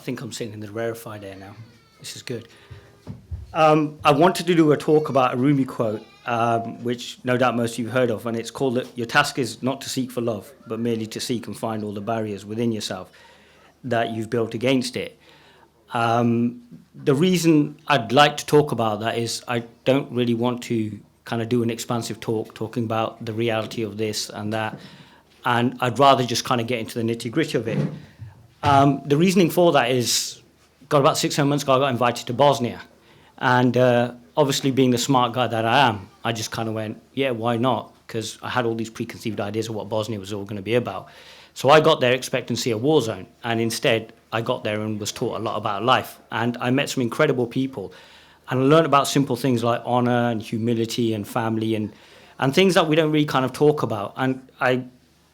think I'm sitting in the rarefied air now. This is good. I wanted to do a talk about a Rumi quote, which no doubt most of you have heard of, and it's called "Your task is not to seek for love, but merely to seek and find all the barriers within yourself that you've built against it." The reason I'd like to talk about that is I don't really want to kind of do an expansive talk talking about the reality of this and that, and I'd rather just kind of get into the nitty-gritty of it. The reasoning for that is, got about 6 months ago, I got invited to Bosnia. And obviously, being the smart guy that I am, I just kind of went, yeah, why not? Because I had all these preconceived ideas of what Bosnia was all going to be about. So I got there expecting to see a war zone. And instead, I got there and was taught a lot about life. And I met some incredible people. And I learned about simple things like honor and humility and family and things that we don't really kind of talk about. And I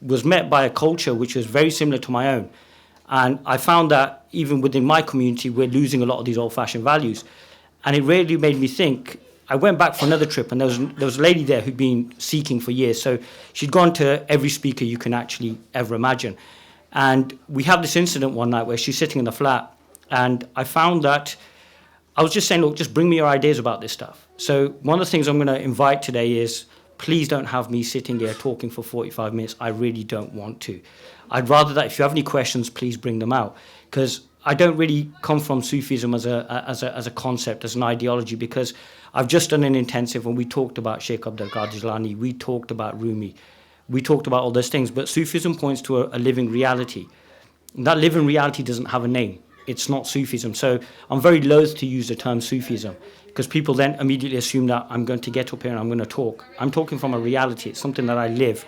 was met by a culture which was very similar to my own. And I found that even within my community, we're losing a lot of these old-fashioned values. And it really made me think. I went back for another trip, and there was a lady there who'd been seeking for years. So she'd gone to every speaker you can actually ever imagine. And we had this incident one night where she's sitting in the flat, and I found that I was just saying, look, just bring me your ideas about this stuff. So one of the things I'm going to invite today is, please don't have me sitting here talking for 45 minutes. I really don't want to. I'd rather that if you have any questions, please bring them out. Because I don't really come from Sufism as a concept, as an ideology, because I've just done an intensive and we talked about Sheikh Abdul Qadir Jilani, we talked about Rumi, we talked about all those things, but Sufism points to a living reality. And that living reality doesn't have a name. It's not Sufism. So I'm very loath to use the term Sufism, because people then immediately assume that I'm going to get up here and I'm going to talk. I'm talking from a reality. It's something that I live.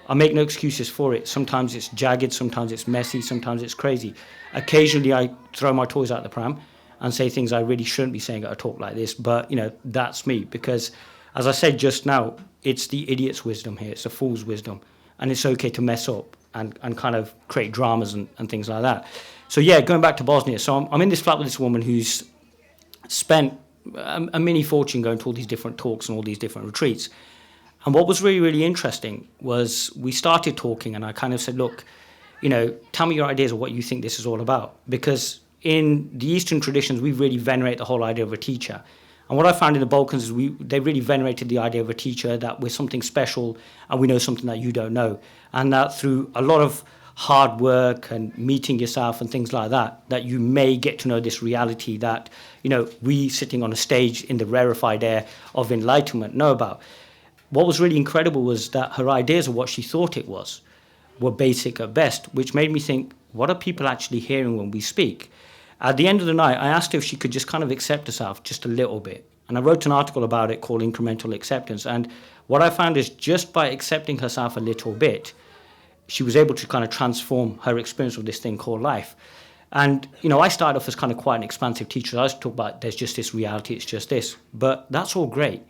I make no excuses for it. Sometimes it's jagged, sometimes it's messy, sometimes it's crazy. Occasionally I throw my toys out the pram and say things I really shouldn't be saying at a talk like this, but that's me, because as I said just now, it's the idiot's wisdom here, it's the fool's wisdom, and it's okay to mess up and kind of create dramas and things like that. So yeah, going back to Bosnia, so I'm in this flat with this woman who's spent a mini fortune going to all these different talks and all these different retreats. And what was really, really interesting was we started talking, and I kind of said, look, tell me your ideas of what you think this is all about. Because in the Eastern traditions, we really venerate the whole idea of a teacher. And what I found in the Balkans is they really venerated the idea of a teacher, that we're something special and we know something that you don't know. And that through a lot of hard work and meeting yourself and things like that you may get to know this reality that, we sitting on a stage in the rarefied air of enlightenment know about. What was really incredible was that her ideas of what she thought it was were basic at best, which made me think, what are people actually hearing when we speak? At the end of the night, I asked her if she could just kind of accept herself just a little bit. And I wrote an article about it called Incremental Acceptance. And what I found is just by accepting herself a little bit, she was able to kind of transform her experience of this thing called life. And, I started off as kind of quite an expansive teacher. I was talking about there's just this reality, it's just this. But that's all great.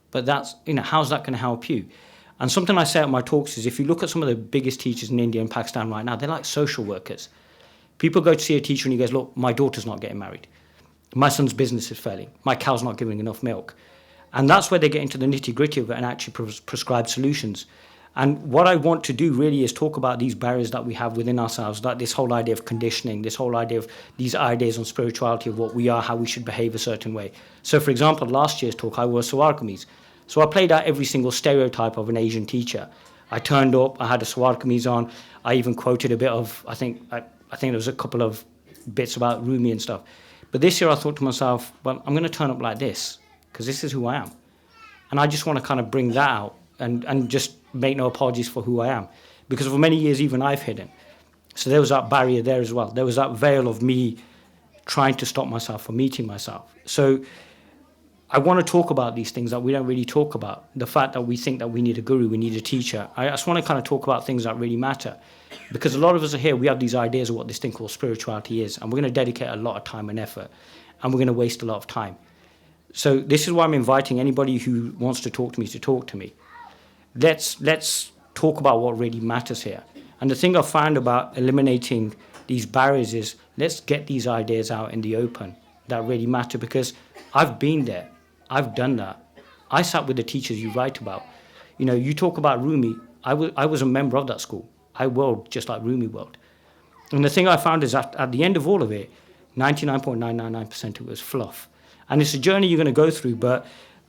But that's, how's that going to help you? And something I say at my talks is, if you look at some of the biggest teachers in India and Pakistan right now, they're like social workers. People go to see a teacher and he goes, look, my daughter's not getting married. My son's business is failing. My cow's not giving enough milk. And that's where they get into the nitty-gritty of it and actually prescribe solutions. And what I want to do really is talk about these barriers that we have within ourselves, like this whole idea of conditioning, this whole idea of these ideas on spirituality of what we are, how we should behave a certain way. So, for example, last year's talk, I wore sawar kameez. So I played out every single stereotype of an Asian teacher. I turned up, I had a sawar kameez on, I even quoted a bit of, I think there was a couple of bits about Rumi and stuff. But this year I thought to myself, well, I'm going to turn up like this, because this is who I am. And I just want to kind of bring that out and just make no apologies for who I am. Because for many years, even I've hidden. So there was that barrier there as well. There was that veil of me trying to stop myself from meeting myself. So I want to talk about these things that we don't really talk about. The fact that we think that we need a guru, we need a teacher. I just want to kind of talk about things that really matter. Because a lot of us are here, we have these ideas of what this thing called spirituality is. And we're going to dedicate a lot of time and effort. And we're going to waste a lot of time. So this is why I'm inviting anybody who wants to talk to me. Let's talk about what really matters here. And the thing I've found about eliminating these barriers is, let's get these ideas out in the open that really matter, because I've been there. I've done that. I sat with the teachers you write about. You talk about Rumi. I was a member of that school. I whirled just like Rumi whirled. And the thing I found is that at the end of all of it, 99.999% of it was fluff. And it's a journey you're going to go through, but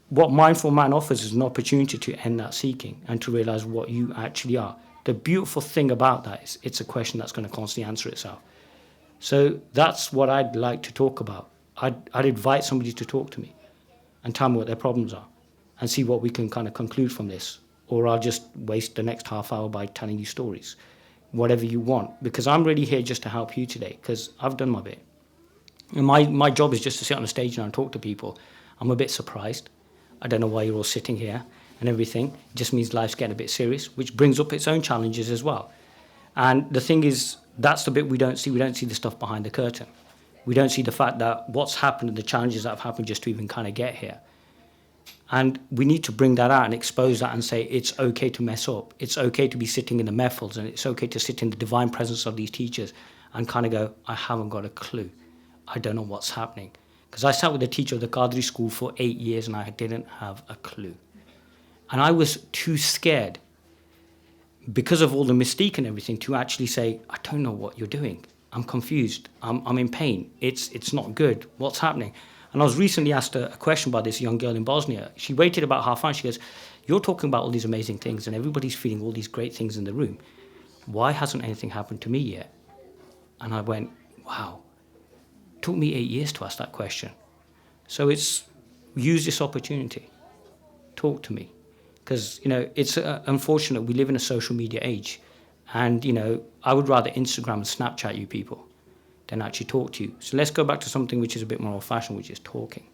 what Mindful Man offers is an opportunity to end that seeking and to realize what you actually are. The beautiful thing about that is it's a question that's going to constantly answer itself. So that's what I'd like to talk about. I'd invite somebody to talk to me and tell me what their problems are and see what we can kind of conclude from this. Or I'll just waste the next half hour by telling you stories, whatever you want, because I'm really here just to help you today, because I've done my bit. And my job is just to sit on a stage now and talk to people. I'm a bit surprised. I don't know why you're all sitting here and everything. It just means life's getting a bit serious, which brings up its own challenges as well. And the thing is, that's the bit we don't see. We don't see the stuff behind the curtain. We don't see the fact that what's happened and the challenges that have happened just to even kind of get here. And we need to bring that out and expose that and say it's okay to mess up. It's okay to be sitting in the mehfils, and it's okay to sit in the divine presence of these teachers and kind of go, I haven't got a clue. I don't know what's happening. Because I sat with a teacher of the Qadri school for 8 years and I didn't have a clue. And I was too scared, because of all the mystique and everything, to actually say, I don't know what you're doing. I'm confused. I'm in pain. It's not good. What's happening? And I was recently asked a question by this young girl in Bosnia. She waited about half an hour. She goes, you're talking about all these amazing things and everybody's feeling all these great things in the room. Why hasn't anything happened to me yet? And I went, wow. It took me 8 years to ask that question. So use this opportunity. Talk to me. Because, it's unfortunate we live in a social media age. And, I would rather Instagram and Snapchat you people than actually talk to you. So let's go back to something which is a bit more old-fashioned, which is talking.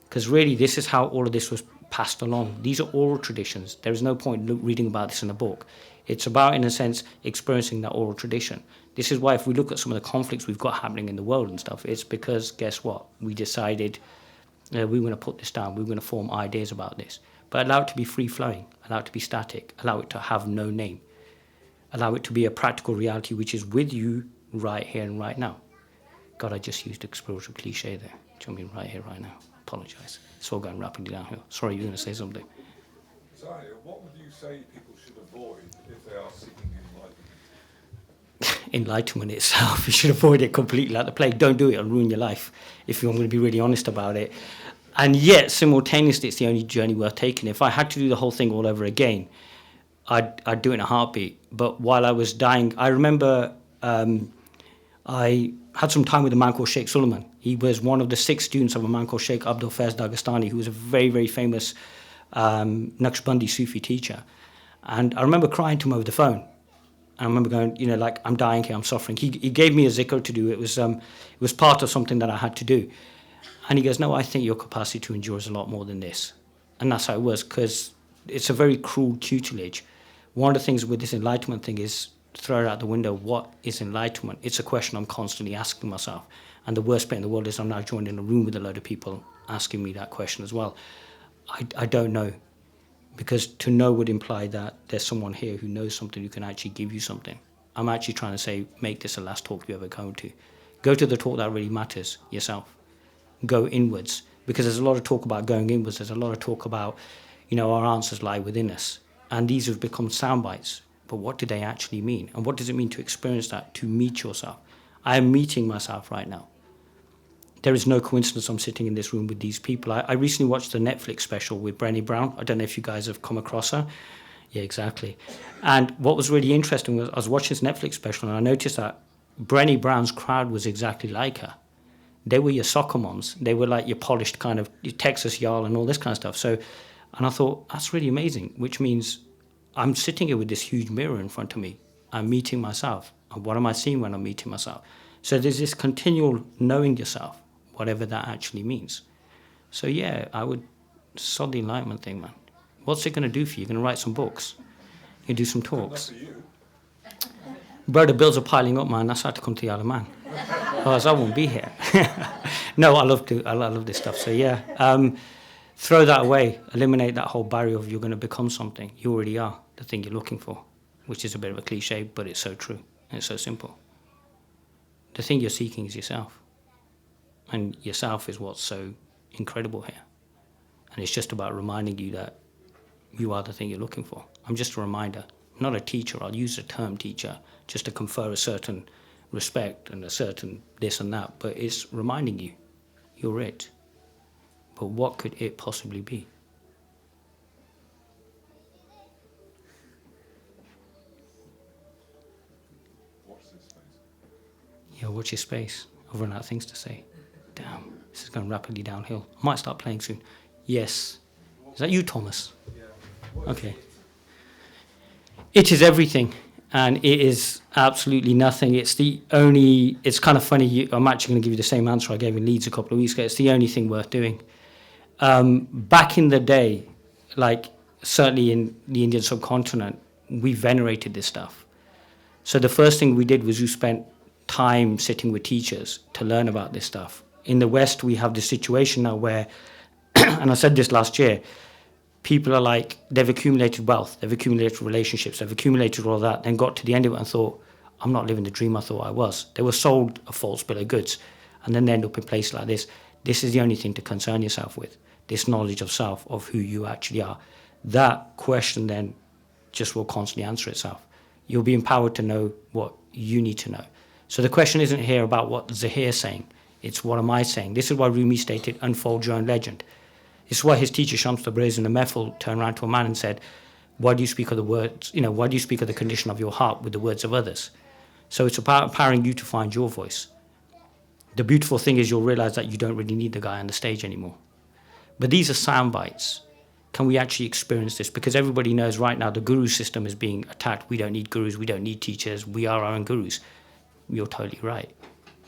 Because really, this is how all of this was passed along. These are oral traditions. There is no point reading about this in a book. It's about, in a sense, experiencing that oral tradition. This is why if we look at some of the conflicts we've got happening in the world and stuff, it's because, guess what? We decided we were going to put this down. We were going to form ideas about this. But allow it to be free-flowing. Allow it to be static. Allow it to have no name. Allow it to be a practical reality which is with you right here and right now. God, I just used explosive cliche there. Do you mean right here, right now? I apologise. It's all going rapidly downhill. Sorry, you were going to say something. Zahir, what would you say people should avoid if they are seeking enlightenment? Enlightenment itself, you should avoid it completely like the plague. Don't do it, it'll ruin your life, if you're going to be really honest about it. And yet, simultaneously, it's the only journey worth taking. If I had to do the whole thing all over again, I'd do it in a heartbeat. But while I was dying, I remember I had some time with a man called Sheikh Suleiman. He was one of the 6 students of a man called Sheikh Abdul Faiz Dagestani, who was a very, very famous Naqshbandi Sufi teacher. And I remember crying to him over the phone. I remember going, I'm dying here, I'm suffering. He gave me a zikr to do. It was part of something that I had to do. And he goes, no, I think your capacity to endure is a lot more than this. And that's how it was, because it's a very cruel tutelage. One of the things with this enlightenment thing is, throw it out the window, what is enlightenment? It's a question I'm constantly asking myself. And the worst bit in the world is I'm now joined in a room with a load of people asking me that question as well. I don't know. Because to know would imply that there's someone here who knows something, who can actually give you something. I'm actually trying to say, make this the last talk you ever go to. Go to the talk that really matters, yourself. Go inwards. Because there's a lot of talk about going inwards. There's a lot of talk about, our answers lie within us. And these have become sound bites. But what do they actually mean? And what does it mean to experience that, to meet yourself? I am meeting myself right now. There is no coincidence I'm sitting in this room with these people. I recently watched the Netflix special with Brené Brown. I don't know if you guys have come across her. Yeah, exactly. And what was really interesting was I was watching this Netflix special and I noticed that Brené Brown's crowd was exactly like her. They were your soccer moms. They were like your polished kind of your Texas Yarl and all this kind of stuff. So, and I thought, that's really amazing, which means I'm sitting here with this huge mirror in front of me. I'm meeting myself. And what am I seeing when I'm meeting myself? So there's this continual knowing yourself, whatever that actually means. So yeah, I would sod the enlightenment thing, man. What's it going to do for you? You're going to write some books. You do some talks. Not for you. Bro, the bills are piling up, man. That's how to come to the Isle of Man. Otherwise, I won't be here. No, I love this stuff. So yeah, throw that away. Eliminate that whole barrier of you're going to become something. You already are the thing you're looking for, which is a bit of a cliche, but it's so true. It's so simple. The thing you're seeking is yourself. And yourself is what's so incredible here. And it's just about reminding you that you are the thing you're looking for. I'm just a reminder. I'm not a teacher. I'll use the term teacher just to confer a certain respect and a certain this and that, but it's reminding you, you're it. But what could it possibly be? Watch this space. Yeah, watch your space. I've run out of things to say. Damn, this is going rapidly downhill. I might start playing soon. Yes. Is that you, Thomas? Yeah. Okay. It is everything, and it is absolutely nothing. It's kind of funny, I'm actually going to give you the same answer I gave in Leeds a couple of weeks ago. It's the only thing worth doing. Back in the day, like certainly in the Indian subcontinent, we venerated this stuff. So the first thing we did was we spent time sitting with teachers to learn about this stuff. In the West, we have this situation now where, and I said this last year, people are like, they've accumulated wealth, they've accumulated relationships, they've accumulated all that, then got to the end of it and thought, I'm not living the dream I thought I was. They were sold a false bill of goods, and then they end up in places like this. This is the only thing to concern yourself with, this knowledge of self, of who you actually are. That question then just will constantly answer itself. You'll be empowered to know what you need to know. So the question isn't here about what Zahir is saying, it's what am I saying? This is why Rumi stated, unfold your own legend. This is why his teacher, Shams Tabrizi in the Mehfil, turned around to a man and said, why do you speak of the words, why do you speak of the condition of your heart with the words of others? So it's about empowering you to find your voice. The beautiful thing is you'll realize that you don't really need the guy on the stage anymore. But these are sound bites. Can we actually experience this? Because everybody knows right now the guru system is being attacked. We don't need gurus, we don't need teachers, we are our own gurus. You're totally right.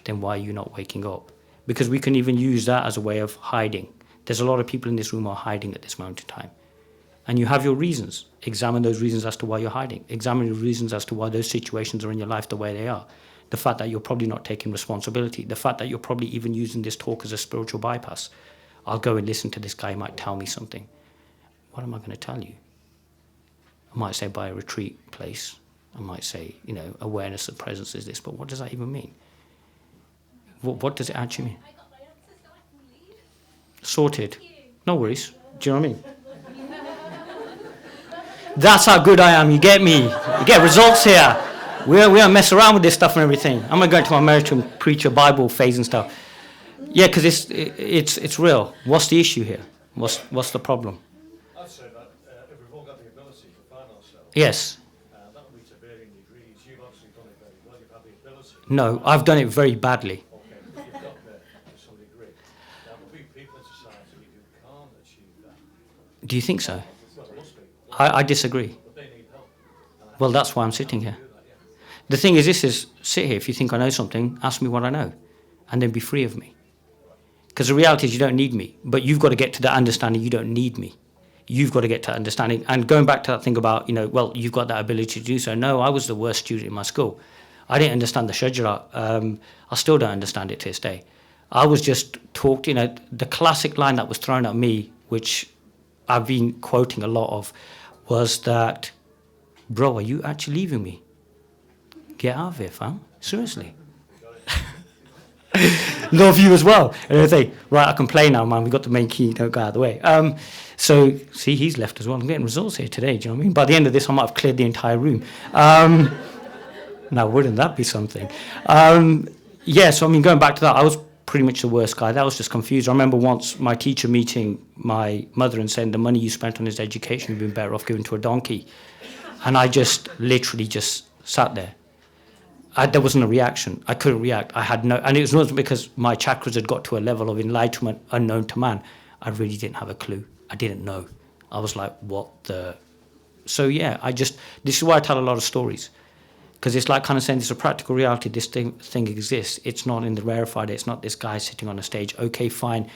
Then why are you not waking up? Because we can even use that as a way of hiding. There's a lot of people in this room who are hiding at this moment in time. And you have your reasons. Examine those reasons as to why you're hiding. Examine the reasons as to why those situations are in your life the way they are. The fact that you're probably not taking responsibility. The fact that you're probably even using this talk as a spiritual bypass. I'll go and listen to this guy, he might tell me something. What am I going to tell you? I might say buy a retreat place. I might say, awareness of presence is this, but what does that even mean? What does it actually mean? I got my answer, so I can leave. Sorted. No worries. Do you know what I mean? That's how good I am, you get me. You get results here. We don't mess around with this stuff and everything. I'm going to go into my American preacher Bible phase and stuff. Yeah, because it's real. What's the issue here? What's the problem? I'd say that if we've all got the ability to find ourselves, Yes. that will be to varying degrees. You've obviously done it very well. You've had the ability. No, I've done it very badly. Okay, but you've got there to some degree. There will be people in society who can't achieve that. Do you think so? Well, there must be, I disagree. but they need help. Well, that's why I'm sitting here. Do that, yeah. The thing is, sit here. If you think I know something, ask me what I know, and then be free of me. Because the reality is you don't need me, but you've got to get to that understanding you don't need me. You've got to get to that understanding. And going back to that thing about, well, you've got that ability to do so. No, I was the worst student in my school. I didn't understand the Shajara. I still don't understand it to this day. I was just taught, the classic line that was thrown at me, which I've been quoting a lot of, was that, bro, are you actually leaving me? Get out of here, fam. Seriously. Love you as well. And I think, right, I can play now, man. We've got the main keynote guy out of the way. So, see, he's left as well. I'm getting results here today, do you know what I mean? By the end of this, I might have cleared the entire room. Now, wouldn't that be something? So, going back to that, I was pretty much the worst guy. That was just confused. I remember once my teacher meeting my mother and saying, the money you spent on his education, you'd been better off giving to a donkey. And I just literally just sat there. There wasn't a reaction. I couldn't react. I had no, and it was not because my chakras had got to a level of enlightenment unknown to man. I really didn't have a clue. I didn't know. I was like, what the? So yeah, this is why I tell a lot of stories. Because it's like kind of saying it's a practical reality. This thing exists. It's not in the rarefied. It's not this guy sitting on a stage. Okay, fine.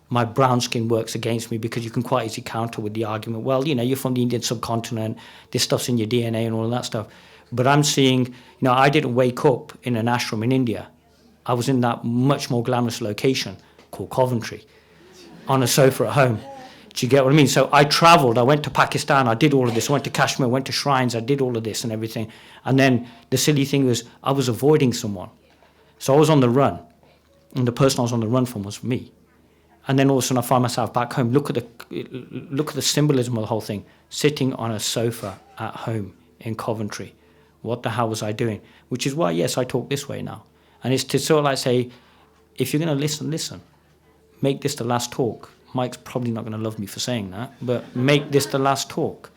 My brown skin works against me because you can quite easily counter with the argument. Well, you're from the Indian subcontinent. This stuff's in your DNA and all of that stuff. But I'm seeing, I didn't wake up in an ashram in India. I was in that much more glamorous location called Coventry on a sofa at home. Do you get what I mean? So I traveled. I went to Pakistan. I did all of this. I went to Kashmir. I went to shrines. I did all of this and everything. And then the silly thing was I was avoiding someone. So I was on the run. And the person I was on the run from was me. And then all of a sudden I find myself back home. Look at the symbolism of the whole thing. Sitting on a sofa at home in Coventry What the hell was I doing? Which is why, yes, I talk this way now. And it's to sort of like say, if you're going to listen, listen. Make this the last talk. Mike's probably not going to love me for saying that, but make this the last talk.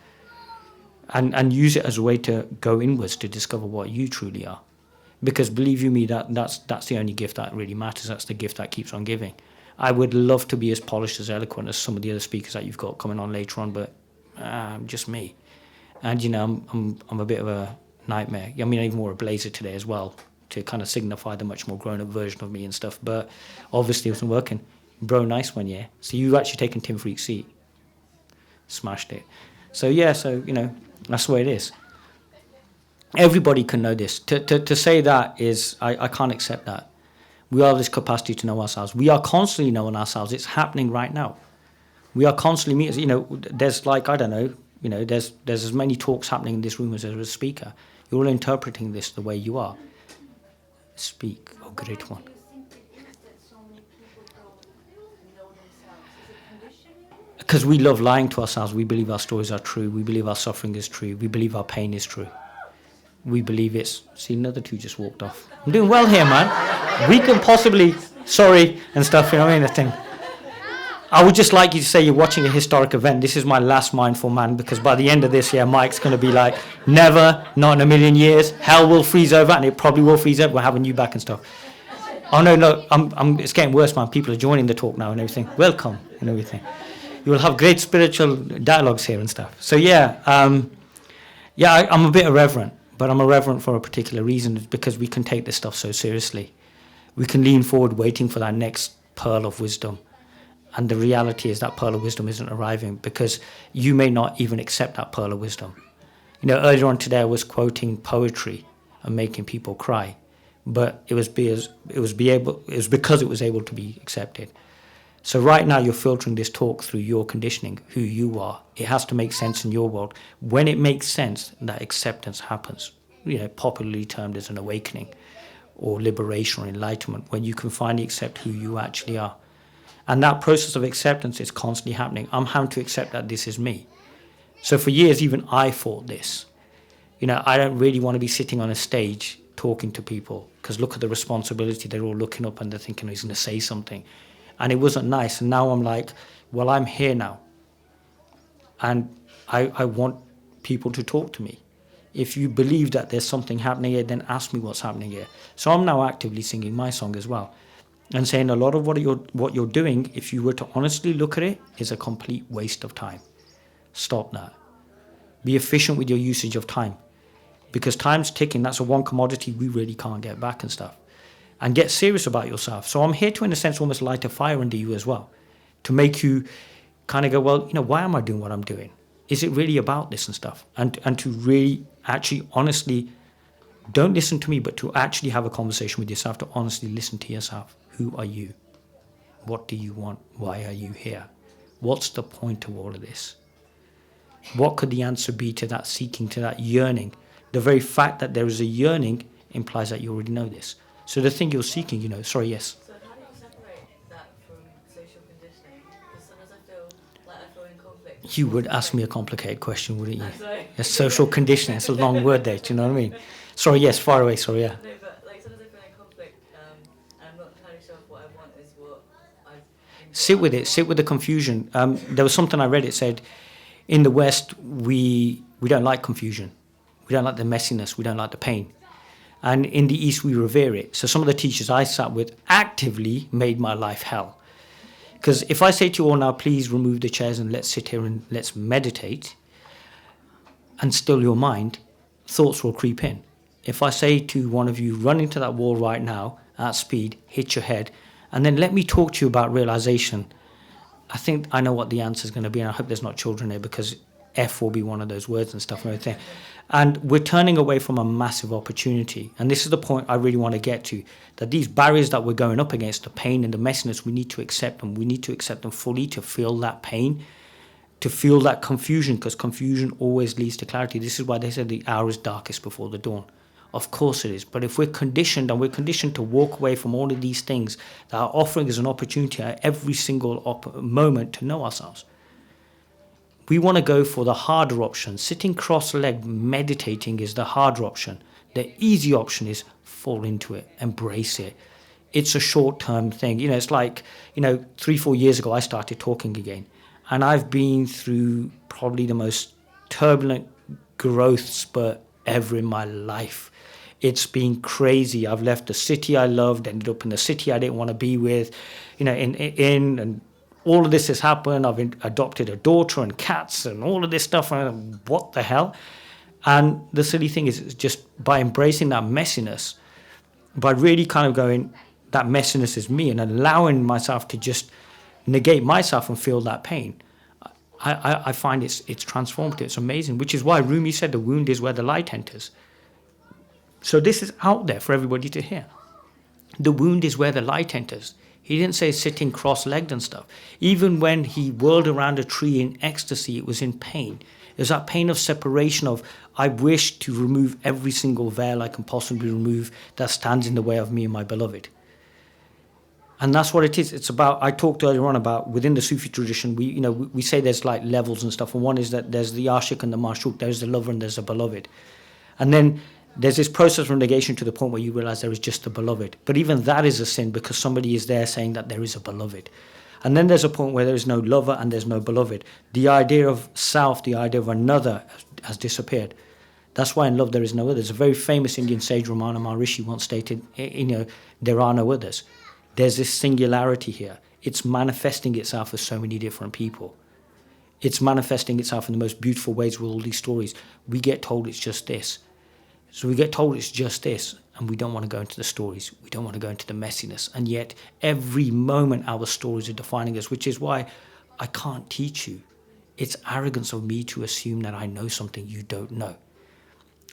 And use it as a way to go inwards to discover what you truly are. Because believe you me, that's the only gift that really matters. That's the gift that keeps on giving. I would love to be as polished, as eloquent as some of the other speakers that you've got coming on later on, but I'm just me. And, you know, I'm a bit of a nightmare. I mean, I even wore a blazer today as well to kind of signify the much more grown-up version of me and stuff. But obviously it wasn't working. Bro, nice one, yeah. So you've actually taken Tim Freak's seat. Smashed it. So, yeah, so, you know, that's the way it is. Everybody can know this. To say that is, I can't accept that. We all have this capacity to know ourselves. We are constantly knowing ourselves. It's happening right now. We are constantly meeting. You know, there's like, I don't know, you know, there's as many talks happening in this room as there is a speaker. You're all interpreting this the way you are. Speak, oh great one. Why do you think it is that so many people don't know themselves? Is it conditioning? Because we love lying to ourselves. We believe our stories are true. We believe our suffering is true. We believe our pain is true. We believe it's... See, another two just walked off. I'm doing well here, man. We can possibly... Sorry, and stuff, you know what I mean? The thing. I would just like you to say you're watching a historic event. This is my last Mindful Man, because by the end of this, yeah, Mike's going to be like, never, not in a million years. Hell will freeze over, and it probably will freeze over. We're having you back and stuff. Oh, no, it's getting worse, man. People are joining the talk now and everything. Welcome and everything. You will have great spiritual dialogues here and stuff. So, yeah, I'm a bit irreverent. But I'm irreverent for a particular reason, because we can take this stuff so seriously. We can lean forward waiting for that next pearl of wisdom. And the reality is that pearl of wisdom isn't arriving, because you may not even accept that pearl of wisdom. You know, earlier on today I was quoting poetry and making people cry. But it was because it was able to be accepted. So right now you're filtering this talk through your conditioning, who you are. It has to make sense in your world. When it makes sense, that acceptance happens. You know, popularly termed as an awakening or liberation or enlightenment, when you can finally accept who you actually are. And that process of acceptance is constantly happening. I'm having to accept that this is me. So for years, even I fought this. You know, I don't really want to be sitting on a stage talking to people, because look at the responsibility. They're all looking up and they're thinking, oh, he's going to say something. And it wasn't nice. And now I'm like, well, I'm here now. And I want people to talk to me. If you believe that there's something happening here, then ask me what's happening here. So I'm now actively singing my song as well. And saying a lot of what you're doing, if you were to honestly look at it, is a complete waste of time. Stop that. Be efficient with your usage of time. Because time's ticking. That's the one commodity we really can't get back and stuff. And get serious about yourself. So I'm here to, in a sense, almost light a fire under you as well. To make you kind of go, well, you know, why am I doing what I'm doing? Is it really about this and stuff? And to really, actually, honestly, don't listen to me, but to actually have a conversation with yourself, to honestly listen to yourself. Who are you? What do you want? Why are you here? What's the point of all of this? What could the answer be to that seeking, to that yearning? The very fact that there is a yearning implies that you already know this. So the thing you're seeking, you know, sorry, yes. So how do you separate that from social conditioning? Because sometimes I feel in conflict. You would ask me a complicated question, wouldn't you? Sorry. Yes, social conditioning, it's a long word there, do you know what I mean? Sorry, yes, far away, sorry, yeah. No, but like sometimes I feel in conflict, and I'm not entirely sure if what I want is what I... Sit with it, sit with the confusion. There was something I read, it said, in the West, we don't like confusion. We don't like the messiness, we don't like the pain. And in the East, we revere it. So some of the teachers I sat with actively made my life hell. Because if I say to you all now, please remove the chairs and let's sit here and let's meditate and still your mind, thoughts will creep in. If I say to one of you, run into that wall right now at speed, hit your head, and then let me talk to you about realization, I think I know what the answer is going to be, and I hope there's not children here, because F will be one of those words and stuff and everything. And we're turning away from a massive opportunity. And this is the point I really want to get to, that these barriers that we're going up against, the pain and the messiness, we need to accept them. We need to accept them fully, to feel that pain, to feel that confusion, because confusion always leads to clarity. This is why they said the hour is darkest before the dawn. Of course it is. But if we're conditioned, and we're conditioned to walk away from all of these things that are offering us an opportunity at every single moment to know ourselves, We want to go for the harder option. Sitting cross-legged, meditating is the harder option. The easy option is fall into it, embrace it. It's a short-term thing. It's like, 3-4 years ago, I started talking again. And I've been through probably the most turbulent growth spurt ever in my life. It's been crazy. I've left the city I loved, ended up in the city I didn't want to be with, and all of this has happened. I've adopted a daughter and cats and all of this stuff. And what the hell? And the silly thing is, it's just by embracing that messiness, by really kind of going, that messiness is me, and allowing myself to just negate myself and feel that pain, I find it's transformative. It's amazing, which is why Rumi said the wound is where the light enters. So this is out there for everybody to hear. The wound is where the light enters. He didn't say sitting cross-legged and stuff. Even when he whirled around a tree in ecstasy, it was in pain. It was that pain of separation of, I wish to remove every single veil I can possibly remove that stands in the way of me and my beloved. And that's what it is. It's about, I talked earlier on about within the Sufi tradition, we say there's like levels and stuff. And one is that there's the ashik and the mashuk, there's the lover and there's the beloved. And then there's this process from negation to the point where you realize there is just the beloved. But even that is a sin because somebody is there saying that there is a beloved. And then there's a point where there is no lover and there's no beloved. The idea of self, the idea of another has disappeared. That's why in love there is no other. There's a very famous Indian sage, Ramana Maharishi, once stated, there are no others. There's this singularity here. It's manifesting itself as so many different people. It's manifesting itself in the most beautiful ways with all these stories. We get told it's just this. So we get told it's just this, and we don't want to go into the stories. We don't want to go into the messiness. And yet, every moment our stories are defining us, which is why I can't teach you. It's arrogance of me to assume that I know something you don't know.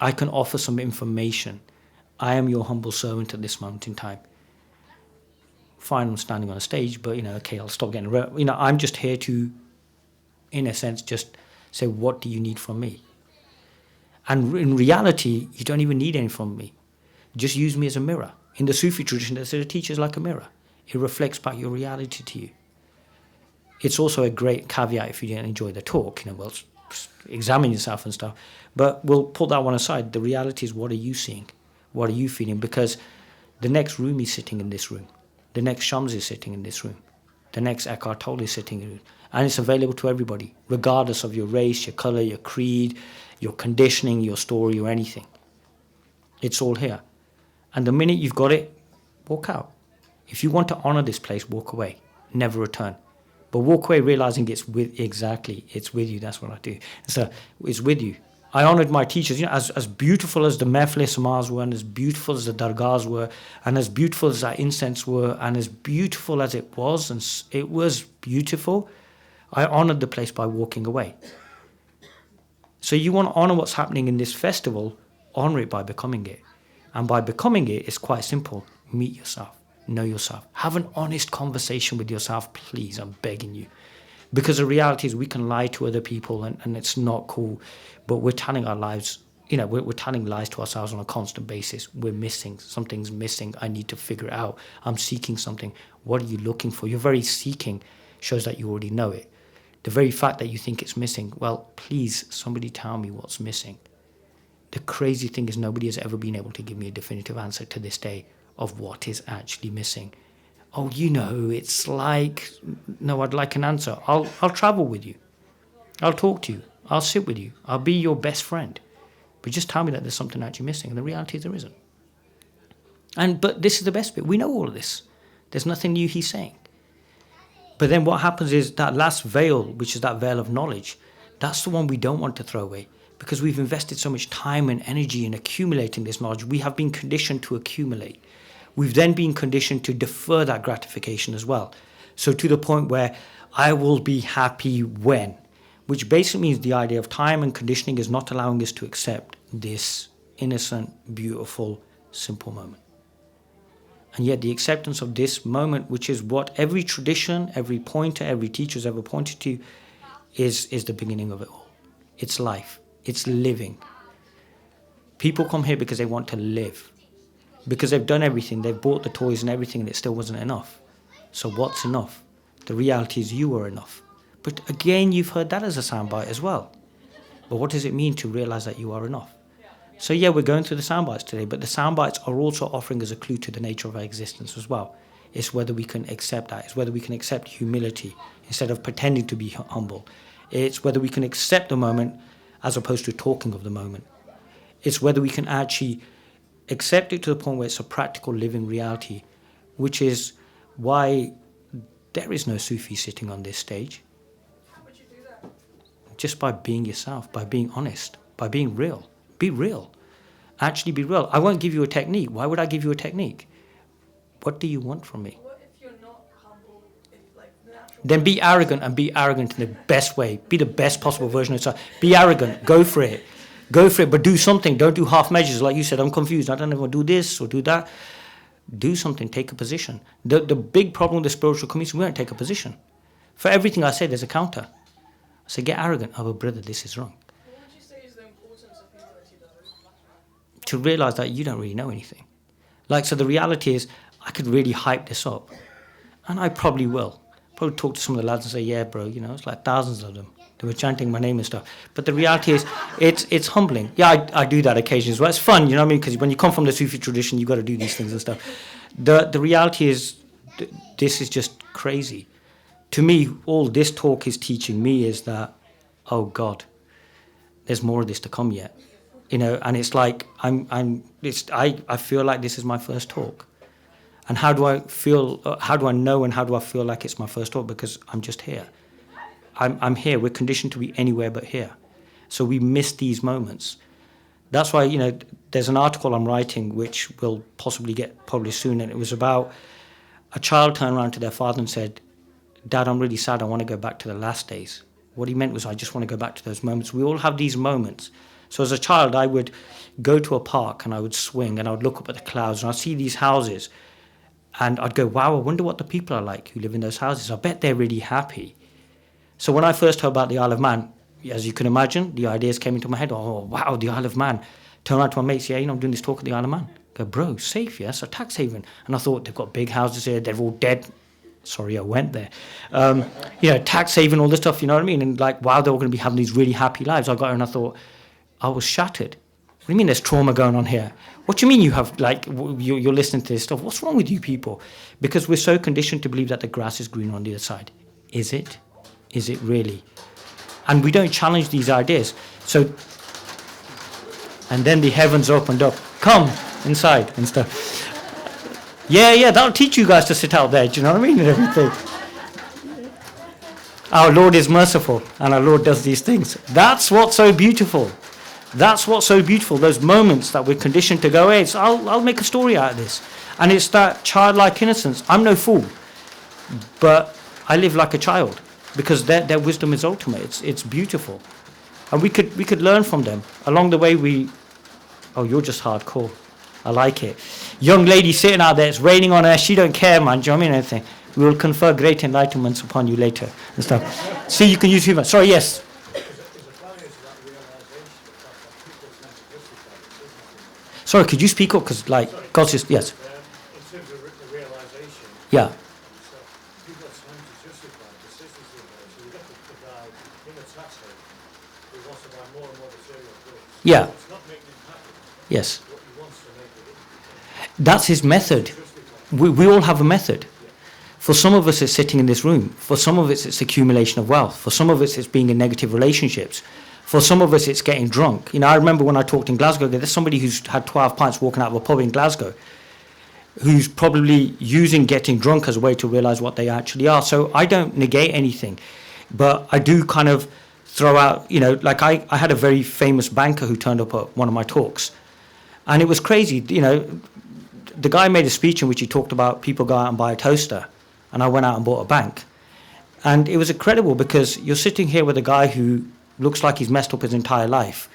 I can offer some information. I am your humble servant at this moment in time. Fine, I'm standing on a stage, but, okay, I'll stop getting... I'm just here to, in a sense, just say, what do you need from me? And in reality, you don't even need anything from me. Just use me as a mirror. In the Sufi tradition, they say a teacher is like a mirror. It reflects back your reality to you. It's also a great caveat if you didn't enjoy the talk, examine yourself and stuff. But we'll put that one aside. The reality is, what are you seeing? What are you feeling? Because the next Rumi is sitting in this room. The next Shams is sitting in this room. The next Eckhart Tolle is sitting in the room. And it's available to everybody, regardless of your race, your color, your creed, your conditioning, your story, or anything. It's all here. And the minute you've got it, walk out. If you want to honor this place, walk away. Never return. But walk away realizing it's with you. That's what I do. So it's with you. I honored my teachers, as beautiful as the Mehfil-e-Samaz were, and as beautiful as the dargahs were, and as beautiful as that incense were, and as beautiful as it was, and it was beautiful, I honored the place by walking away. So you want to honor what's happening in this festival, honor it by becoming it. And by becoming it, it's quite simple. Meet yourself. Know yourself. Have an honest conversation with yourself, please. I'm begging you. Because the reality is we can lie to other people and it's not cool. But we're telling our lives, we're telling lies to ourselves on a constant basis. We're missing. Something's missing. I need to figure it out. I'm seeking something. What are you looking for? Your very seeking shows that you already know it. The very fact that you think it's missing, well, please, somebody tell me what's missing. The crazy thing is nobody has ever been able to give me a definitive answer to this day of what is actually missing. Oh, it's like, no, I'd like an answer. I'll travel with you. I'll talk to you. I'll sit with you. I'll be your best friend. But just tell me that there's something actually missing. And the reality is there isn't. But this is the best bit. We know all of this. There's nothing new he's saying. But then what happens is that last veil, which is that veil of knowledge, that's the one we don't want to throw away. Because we've invested so much time and energy in accumulating this knowledge. We have been conditioned to accumulate. We've then been conditioned to defer that gratification as well. So to the point where I will be happy when, which basically means the idea of time and conditioning is not allowing us to accept this innocent, beautiful, simple moment. And yet the acceptance of this moment, which is what every tradition, every pointer, every teacher has ever pointed to, is the beginning of it all. It's life. It's living. People come here because they want to live. Because they've done everything. They've bought the toys and everything and it still wasn't enough. So what's enough? The reality is you are enough. But again, you've heard that as a soundbite as well. But what does it mean to realize that you are enough? So yeah, we're going through the soundbites today, but the soundbites are also offering us a clue to the nature of our existence as well. It's whether we can accept that. It's whether we can accept humility instead of pretending to be humble. It's whether we can accept the moment as opposed to talking of the moment. It's whether we can actually accept it to the point where it's a practical living reality, which is why there is no Sufi sitting on this stage. How would you do that? Just by being yourself, by being honest, by being real. Be real. Actually be real. I won't give you a technique. Why would I give you a technique? What do you want from me? What if you're not humble? If like the natural. Then be arrogant, and be arrogant in the best way. Be the best possible version of yourself. Be arrogant. Go for it. Go for it, but do something. Don't do half measures. Like you said, I'm confused. I don't know if I'll do this or do that. Do something. Take a position. The big problem with the spiritual community is we don't take a position. For everything I say, there's a counter. I say, get arrogant. Oh, brother, this is wrong. What would you say is the importance of humility though? To realize that you don't really know anything. Like, so the reality is, I could really hype this up. And I probably will. Probably talk to some of the lads and say, yeah, bro, you know, it's like thousands of them. They were chanting my name and stuff. But the reality is, it's humbling. Yeah, I do that occasionally as well. It's fun, you know what I mean? Because when you come from the Sufi tradition, you've got to do these things and stuff. The reality is, this is just crazy. To me, all this talk is teaching me is that, oh God, there's more of this to come yet. You know, and it's like, I feel like this is my first talk. And how do I feel, how do I know and how do I feel like it's my first talk? Because I'm just here. I'm here. We're conditioned to be anywhere but here. So we miss these moments. That's why, you know, there's an article I'm writing which will possibly get published soon, and it was about a child turned around to their father and said, Dad, I'm really sad. I want to go back to the last days. What he meant was, I just want to go back to those moments. We all have these moments. So as a child, I would go to a park and I would swing and I would look up at the clouds and I'd see these houses and I'd go, wow, I wonder what the people are like who live in those houses. I bet they're really happy. So when I first heard about the Isle of Man, as you can imagine, the ideas came into my head. Oh, wow, the Isle of Man. Turn around to my mates, yeah, you know, I'm doing this talk at the Isle of Man. I go, bro, safe, yeah, it's a tax haven. And I thought, they've got big houses here, they're all dead. Sorry, I went there. You know, tax haven, all this stuff, you know what I mean? And like, wow, they're all going to be having these really happy lives. I got here and I thought, I was shattered. What do you mean there's trauma going on here? What do you mean you have, like, you're listening to this stuff? What's wrong with you people? Because we're so conditioned to believe that the grass is green on the other side. Is it? Is it really? And we don't challenge these ideas. So, and then the heavens opened up. Come inside and stuff. Yeah, that'll teach you guys to sit out there. Do you know what I mean? And everything. Our Lord is merciful, and our Lord does these things. That's what's so beautiful. That's what's so beautiful. Those moments that we're conditioned to go, hey, I'll make a story out of this. And it's that childlike innocence. I'm no fool, but I live like a child because their wisdom is ultimate. It's beautiful, and we could learn from them along the way. Oh, you're just hardcore. I like it. Young lady sitting out there, it's raining on her. She don't care, man. Do you know what I mean? Anything. We will confer great enlightenments upon you later and stuff. See, you can use humor. Sorry, yes. Sorry, could you speak up? Because, like, God's just, yes. In terms of the realization, Yeah. so people are trying to justify consistency in there. So you get the guy in the tax haven who wants to buy more and more material goods. Yeah. It's not making him happy. Yes. What he wants to make it That's his method. We all have a method. For some of us, it's sitting in this room. For some of us, it's accumulation of wealth. For some of us, it's being in negative relationships. For some of us, it's getting drunk. You know, I remember when I talked in Glasgow, there's somebody who's had 12 pints walking out of a pub in Glasgow who's probably using getting drunk as a way to realize what they actually are. So I don't negate anything, but I do kind of throw out, you know, like I had a very famous banker who turned up at one of my talks, and it was crazy. You know, the guy made a speech in which he talked about people go out and buy a toaster, and I went out and bought a bank. And it was incredible because you're sitting here with a guy who looks like he's messed up his entire life,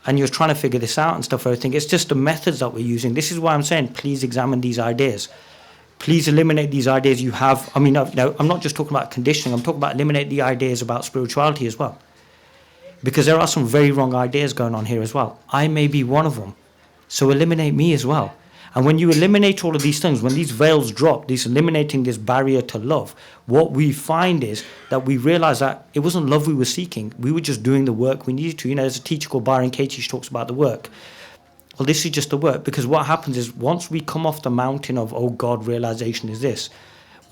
and you're trying to figure this out and stuff. Everything. It's just the methods that we're using. This is why I'm saying, please examine these ideas. Please eliminate these ideas you have. I mean, no, I'm not just talking about conditioning. I'm talking about eliminate the ideas about spirituality as well. Because there are some very wrong ideas going on here as well. I may be one of them. So eliminate me as well. And when you eliminate all of these things, when these veils drop, this eliminating this barrier to love, what we find is that we realize that it wasn't love we were seeking. We were just doing the work we needed to. There's a teacher called Byron Katie, she talks about the work. Well, this is just the work, because what happens is once we come off the mountain of, oh God, realization is this,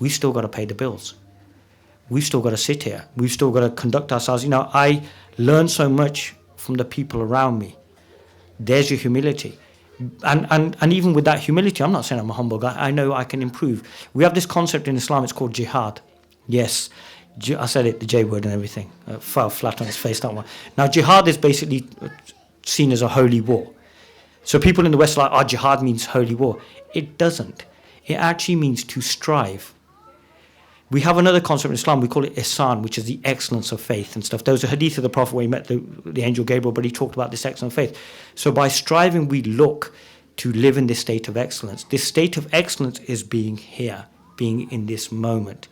we still got to pay the bills. We've still got to sit here. We've still got to conduct ourselves. I learn so much from the people around me. There's your humility. And even with that humility, I'm not saying I'm a humble guy. I know I can improve. We have this concept in Islam, it's called jihad. Yes, I said it, the J word and everything. Fell flat on its face, that one. Now, jihad is basically seen as a holy war. So people in the West are like, jihad means holy war. It doesn't. It actually means to strive. We have another concept in Islam, we call it ihsan, which is the excellence of faith and stuff. There was a hadith of the Prophet where he met the angel Gabriel, but he talked about this excellent faith. So by striving, we look to live in this state of excellence. This state of excellence is being here, being in this moment.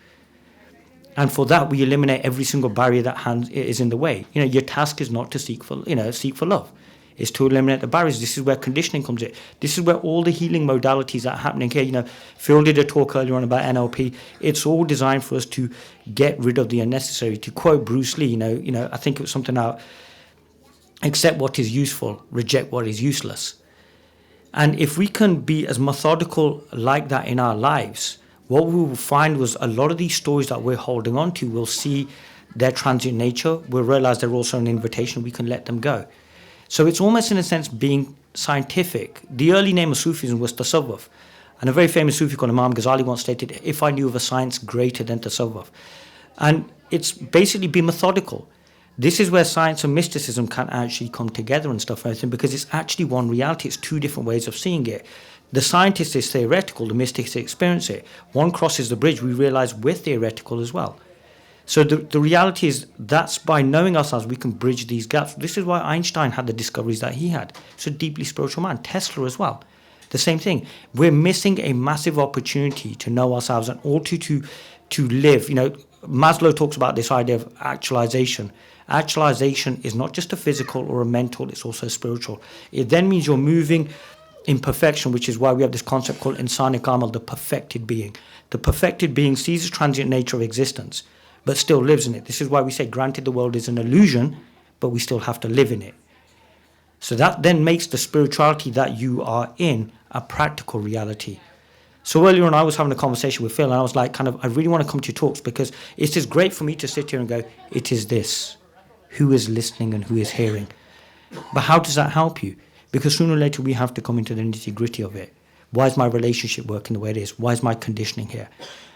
And for that, we eliminate every single barrier that is in the way. Your task is not to seek for love. It's to eliminate the barriers. This is where conditioning comes in. This is where all the healing modalities are happening here. Phil did a talk earlier on about NLP. It's all designed for us to get rid of the unnecessary. To quote Bruce Lee, I think it was something out, accept what is useful, reject what is useless. And if we can be as methodical like that in our lives, what we will find was a lot of these stories that we're holding on to, we'll see their transient nature. We'll realize they're also an invitation. We can let them go. So it's almost, in a sense, being scientific. The early name of Sufism was Tasawwuf. And a very famous Sufi called Imam Ghazali once stated, if I knew of a science greater than Tasawwuf. And it's basically be methodical. This is where science and mysticism can actually come together and stuff, because it's actually one reality. It's two different ways of seeing it. The scientist is theoretical, the mystics experience it. One crosses the bridge, we realize we're theoretical as well. So the reality is that's by knowing ourselves, we can bridge these gaps. This is why Einstein had the discoveries that he had. He's a deeply spiritual man. Tesla as well. The same thing. We're missing a massive opportunity to know ourselves and also to live. Maslow talks about this idea of actualization. Actualization is not just a physical or a mental, it's also spiritual. It then means you're moving in perfection, which is why we have this concept called insani kamal, the perfected being. The perfected being sees the transient nature of existence, but still lives in it. This is why we say, granted the world is an illusion, but we still have to live in it. So that then makes the spirituality that you are in a practical reality. So earlier on, I was having a conversation with Phil, and I was like, I really want to come to your talks, because it's just great for me to sit here and go, it is this. Who is listening and who is hearing? But how does that help you? Because sooner or later, we have to come into the nitty-gritty of it. Why is my relationship working the way it is? Why is my conditioning here?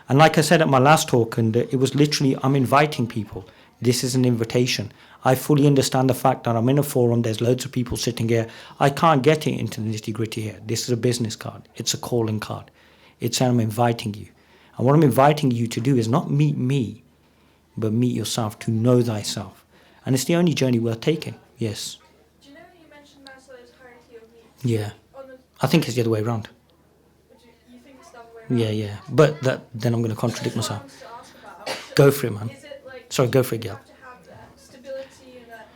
And like I said at my last talk, and it was literally, I'm inviting people. This is an invitation. I fully understand the fact that I'm in a forum, there's loads of people sitting here. I can't get it into the nitty-gritty here. This is a business card. It's a calling card. It's saying I'm inviting you. And what I'm inviting you to do is not meet me, but meet yourself, to know thyself. And it's the only journey worth taking. Yes. Do you know you mentioned Maslow's hierarchy of needs? Yeah. I think it's the other way around. You think it's the other way around? Yeah. But then I'm going to contradict This is myself. what I wanted to ask about. Go for it, man. Is it like Sorry, go for it, you Gail. have to have that stability and that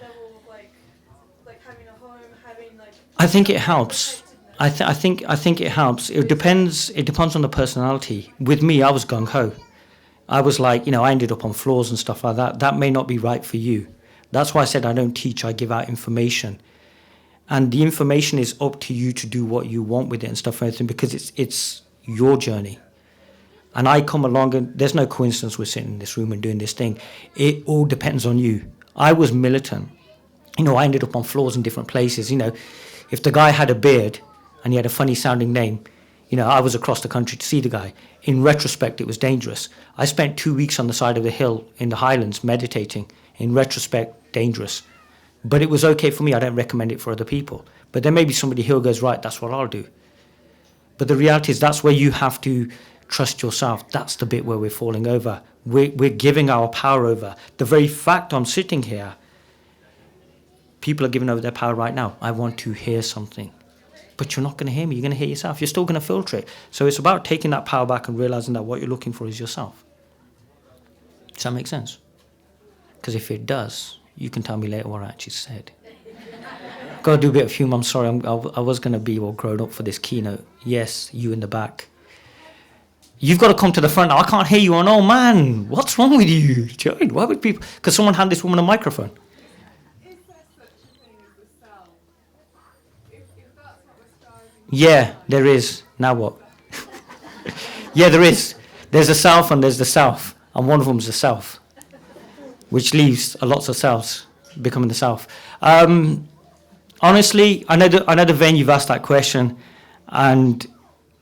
level of like having a home, having like. I think it helps. I think it helps. It depends on the personality. With me, I was gung ho. I was like, I ended up on floors and stuff like that. That may not be right for you. That's why I said I don't teach. I give out information, and the information is up to you to do what you want with it and stuff and everything, because it's your journey. And I come along, and there's no coincidence we're sitting in this room and doing this thing. It all depends on you. I was militant. I ended up on floors in different places. If the guy had a beard and he had a funny sounding name, I was across the country to see the guy. In retrospect, it was dangerous. I spent 2 weeks on the side of the hill in the Highlands meditating. In retrospect, dangerous. But it was okay for me. I don't recommend it for other people. But there may be somebody who goes, right, that's what I'll do. But the reality is that's where you have to trust yourself. That's the bit where we're falling over. We're giving our power over. The very fact I'm sitting here, people are giving over their power right now. I want to hear something. But you're not going to hear me. You're going to hear yourself. You're still going to filter it. So it's about taking that power back and realizing that what you're looking for is yourself. Does that make sense? Because if it does, you can tell me later what I actually said. Got to do a bit of humour. I'm sorry. I was going to be all grown up for this keynote. Yes, you in the back. You've got to come to the front. I can't hear you. Oh man, what's wrong with you? Join. Why would people? Because someone hand this woman a microphone. Is there such a thing as the self? If that's what we're striving for. Yeah, there is. Now what? Yeah, there is. There's a self and there's the self. And one of them's the self, which leaves a lots of selves becoming the self. Honestly, I know the vein you've asked that question, and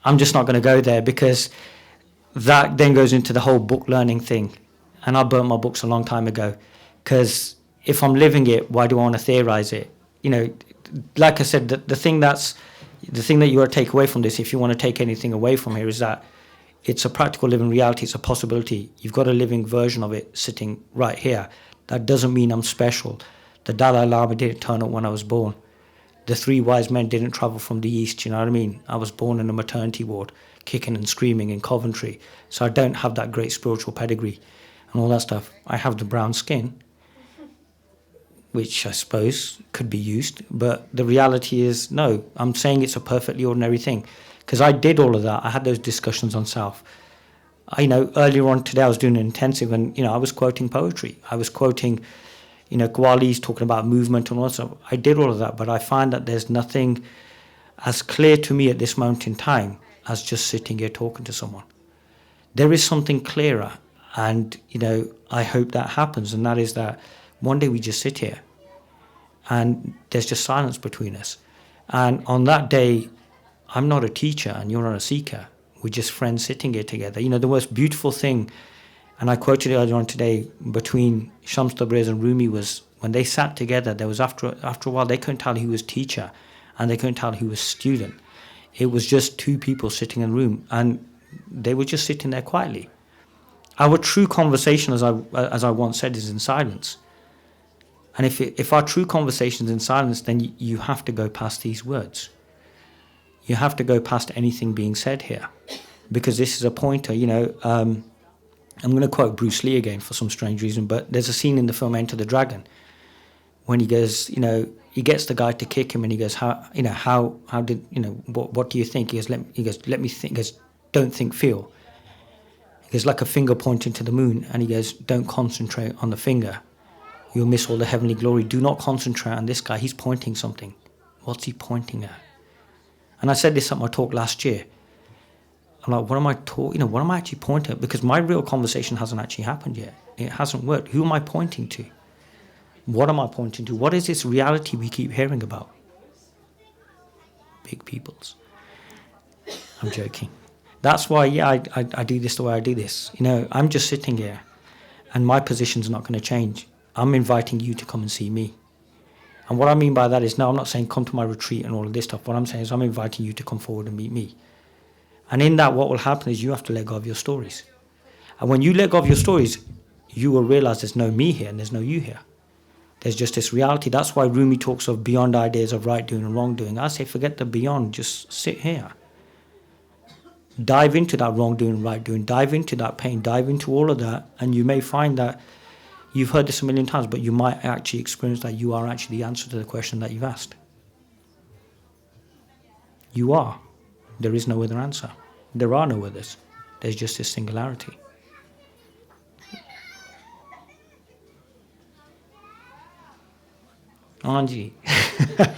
I'm just not going to go there because that then goes into the whole book learning thing. And I burnt my books a long time ago because if I'm living it, why do I want to theorize it? You know, like I said, the thing that you want to take away from this, if you want to take anything away from here, is that it's a practical living reality. It's a possibility. You've got a living version of it sitting right here. That doesn't mean I'm special. The Dalai Lama didn't turn up when I was born. The three wise men didn't travel from the east, you know what I mean? I was born in a maternity ward, kicking and screaming in Coventry. So I don't have that great spiritual pedigree and all that stuff. I have the brown skin, which I suppose could be used. But the reality is, no, I'm saying it's a perfectly ordinary thing. Because I did all of that. I had those discussions on self. Earlier on today I was doing an intensive and, I was quoting poetry. I was quoting, Kawali's talking about movement and all that stuff. I did all of that, but I find that there's nothing as clear to me at this moment in time as just sitting here talking to someone. There is something clearer, and, I hope that happens, and that is that one day we just sit here and there's just silence between us. And on that day, I'm not a teacher and you're not a seeker. We're just friends sitting here together. The most beautiful thing, and I quoted it earlier on today, between Shams Tabriz and Rumi was when they sat together, there was after a while, they couldn't tell who was teacher and they couldn't tell who was student. It was just two people sitting in a room and they were just sitting there quietly. Our true conversation, as I once said, is in silence. And if our true conversation is in silence, then you have to go past these words. You have to go past anything being said here, because this is a pointer. I'm going to quote Bruce Lee again for some strange reason, but there's a scene in the film Enter the Dragon when he goes, he gets the guy to kick him, and he goes, how did, what do you think? He goes, let me think. He goes, don't think, feel. He goes, like a finger pointing to the moon, and he goes, don't concentrate on the finger. You'll miss all the heavenly glory. Do not concentrate on this guy. He's pointing something. What's he pointing at? And I said this at my talk last year. I'm like, what am I actually pointing at? Because my real conversation hasn't actually happened yet. It hasn't worked. Who am I pointing to? What am I pointing to? What is this reality we keep hearing about? Big peoples. I'm joking. That's why, I do this the way I do this. I'm just sitting here and my position's not going to change. I'm inviting you to come and see me. And what I mean by that is, no, I'm not saying come to my retreat and all of this stuff. What I'm saying is I'm inviting you to come forward and meet me. And in that, what will happen is you have to let go of your stories. And when you let go of your stories, you will realize there's no me here and there's no you here. There's just this reality. That's why Rumi talks of beyond ideas of right doing and wrong doing. I say, forget the beyond, just sit here. Dive into that wrongdoing and right doing. Dive into that pain. Dive into all of that. And you may find that you've heard this a million times, but you might actually experience that you are actually the answer to the question that you've asked. You are. There is no other answer. There are no others. There's just this singularity. Anji. So, do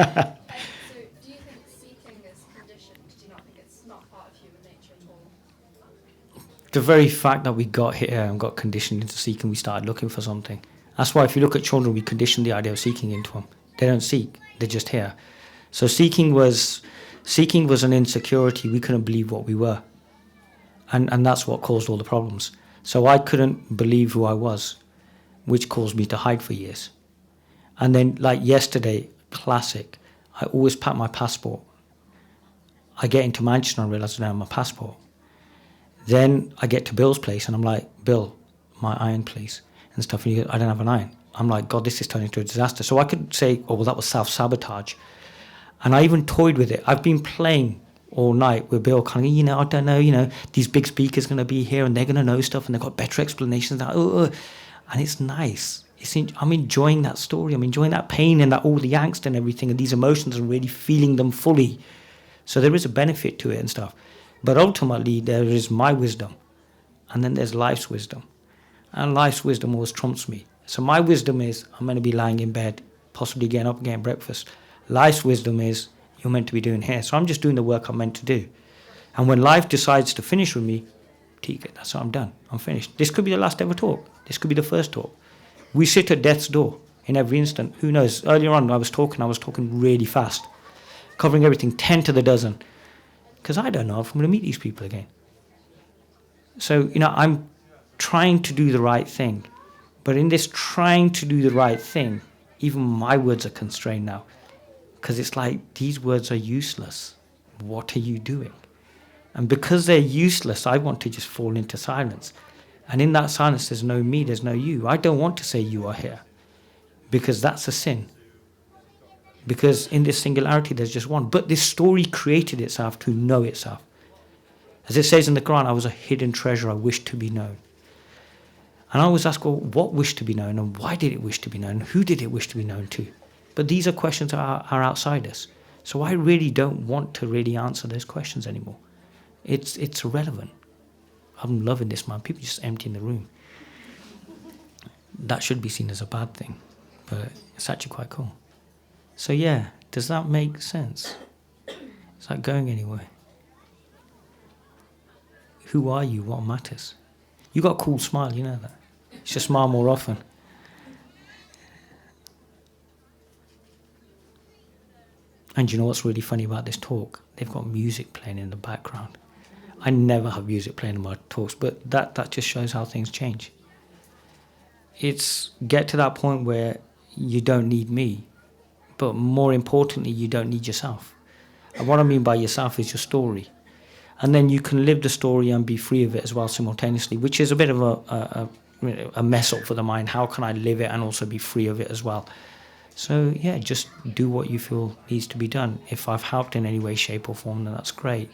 you think seeking is conditioned? Do you not think it's not part of human nature at all? The very fact that we got here and got conditioned into seeking, we started looking for something. That's why if you look at children, we condition the idea of seeking into them. They don't seek, they're just here. So seeking was an insecurity. We couldn't believe what we were. And that's what caused all the problems. So I couldn't believe who I was, which caused me to hide for years. And then, like yesterday, classic, I always pack my passport. I get into Manchester and realise I don't have my passport. Then I get to Bill's place and I'm like, Bill, my iron, please, and stuff. And he goes, I don't have an iron. I'm like, God, this is turning into a disaster. So I could say, oh, well, that was self-sabotage. And I even toyed with it. I've been playing all night with Bill, kind of, I don't know, these big speakers going to be here and they're going to know stuff and they've got better explanations. And it's nice. I'm enjoying that story. I'm enjoying that pain and that all the angst and everything and these emotions and really feeling them fully. So there is a benefit to it and stuff. But ultimately, there is my wisdom. And then there's life's wisdom. And life's wisdom always trumps me. So my wisdom is I'm going to be lying in bed, possibly getting up and getting breakfast. Life's wisdom is you're meant to be doing here. So I'm just doing the work I'm meant to do. And when life decides to finish with me, that's how I'm done. I'm finished. This could be the last ever talk. This could be the first talk. We sit at death's door in every instant. Who knows? Earlier on, I was talking really fast, covering everything 10 to the dozen. Because I don't know if I'm going to meet these people again. So, I'm trying to do the right thing. But in this trying to do the right thing, even my words are constrained now. Because it's like, these words are useless. What are you doing? And because they're useless, I want to just fall into silence. And in that silence, there's no me, there's no you. I don't want to say you are here. Because that's a sin. Because in this singularity, there's just one. But this story created itself to know itself. As it says in the Quran, I was a hidden treasure, I wished to be known. And I always ask, well, what wished to be known? And why did it wish to be known? Who did it wish to be known to? But these are questions that are outside us. So I really don't want to really answer those questions anymore. It's irrelevant. I'm loving this, man. People just emptying the room. That should be seen as a bad thing. But it's actually quite cool. So yeah, does that make sense? Is that going anywhere? Who are you? What matters? You got a cool smile, you know that. You should smile more often. And you know what's really funny about this talk? They've got music playing in the background. I never have music playing in my talks, but that just shows how things change. It's get to that point where you don't need me, but more importantly, you don't need yourself. And what I mean by yourself is your story. And then you can live the story and be free of it as well simultaneously, which is a bit of a mess up for the mind. How can I live it and also be free of it as well? So yeah, just do what you feel needs to be done. If I've helped in any way, shape or form, then that's great.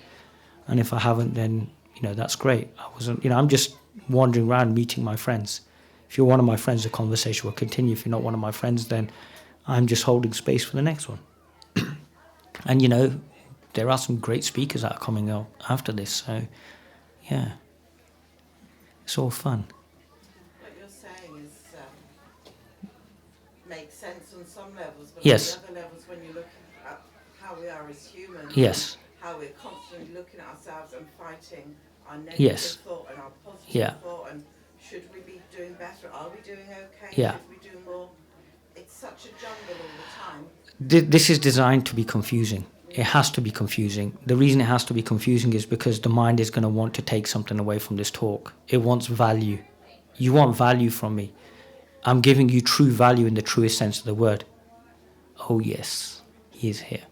And if I haven't, then, that's great. I'm just wandering around meeting my friends. If you're one of my friends, the conversation will continue. If you're not one of my friends, then I'm just holding space for the next one. And, there are some great speakers that are coming out after this. So, yeah, it's all fun. What you're saying is makes sense on some levels, but Yes. on the other levels, when you look at how we are as humans, Yes. how we're constantly looking at ourselves and fighting our negative Yes. thought and our positive Yeah. thought, and should we be doing better? Are we doing okay? Yeah. Should we do more? It's such a jungle all the time. This is designed to be confusing. It has to be confusing. The reason it has to be confusing is because the mind is going to want to take something away from this talk. It wants value. You want value from me. I'm giving you true value in the truest sense of the word. Oh, yes, he is here.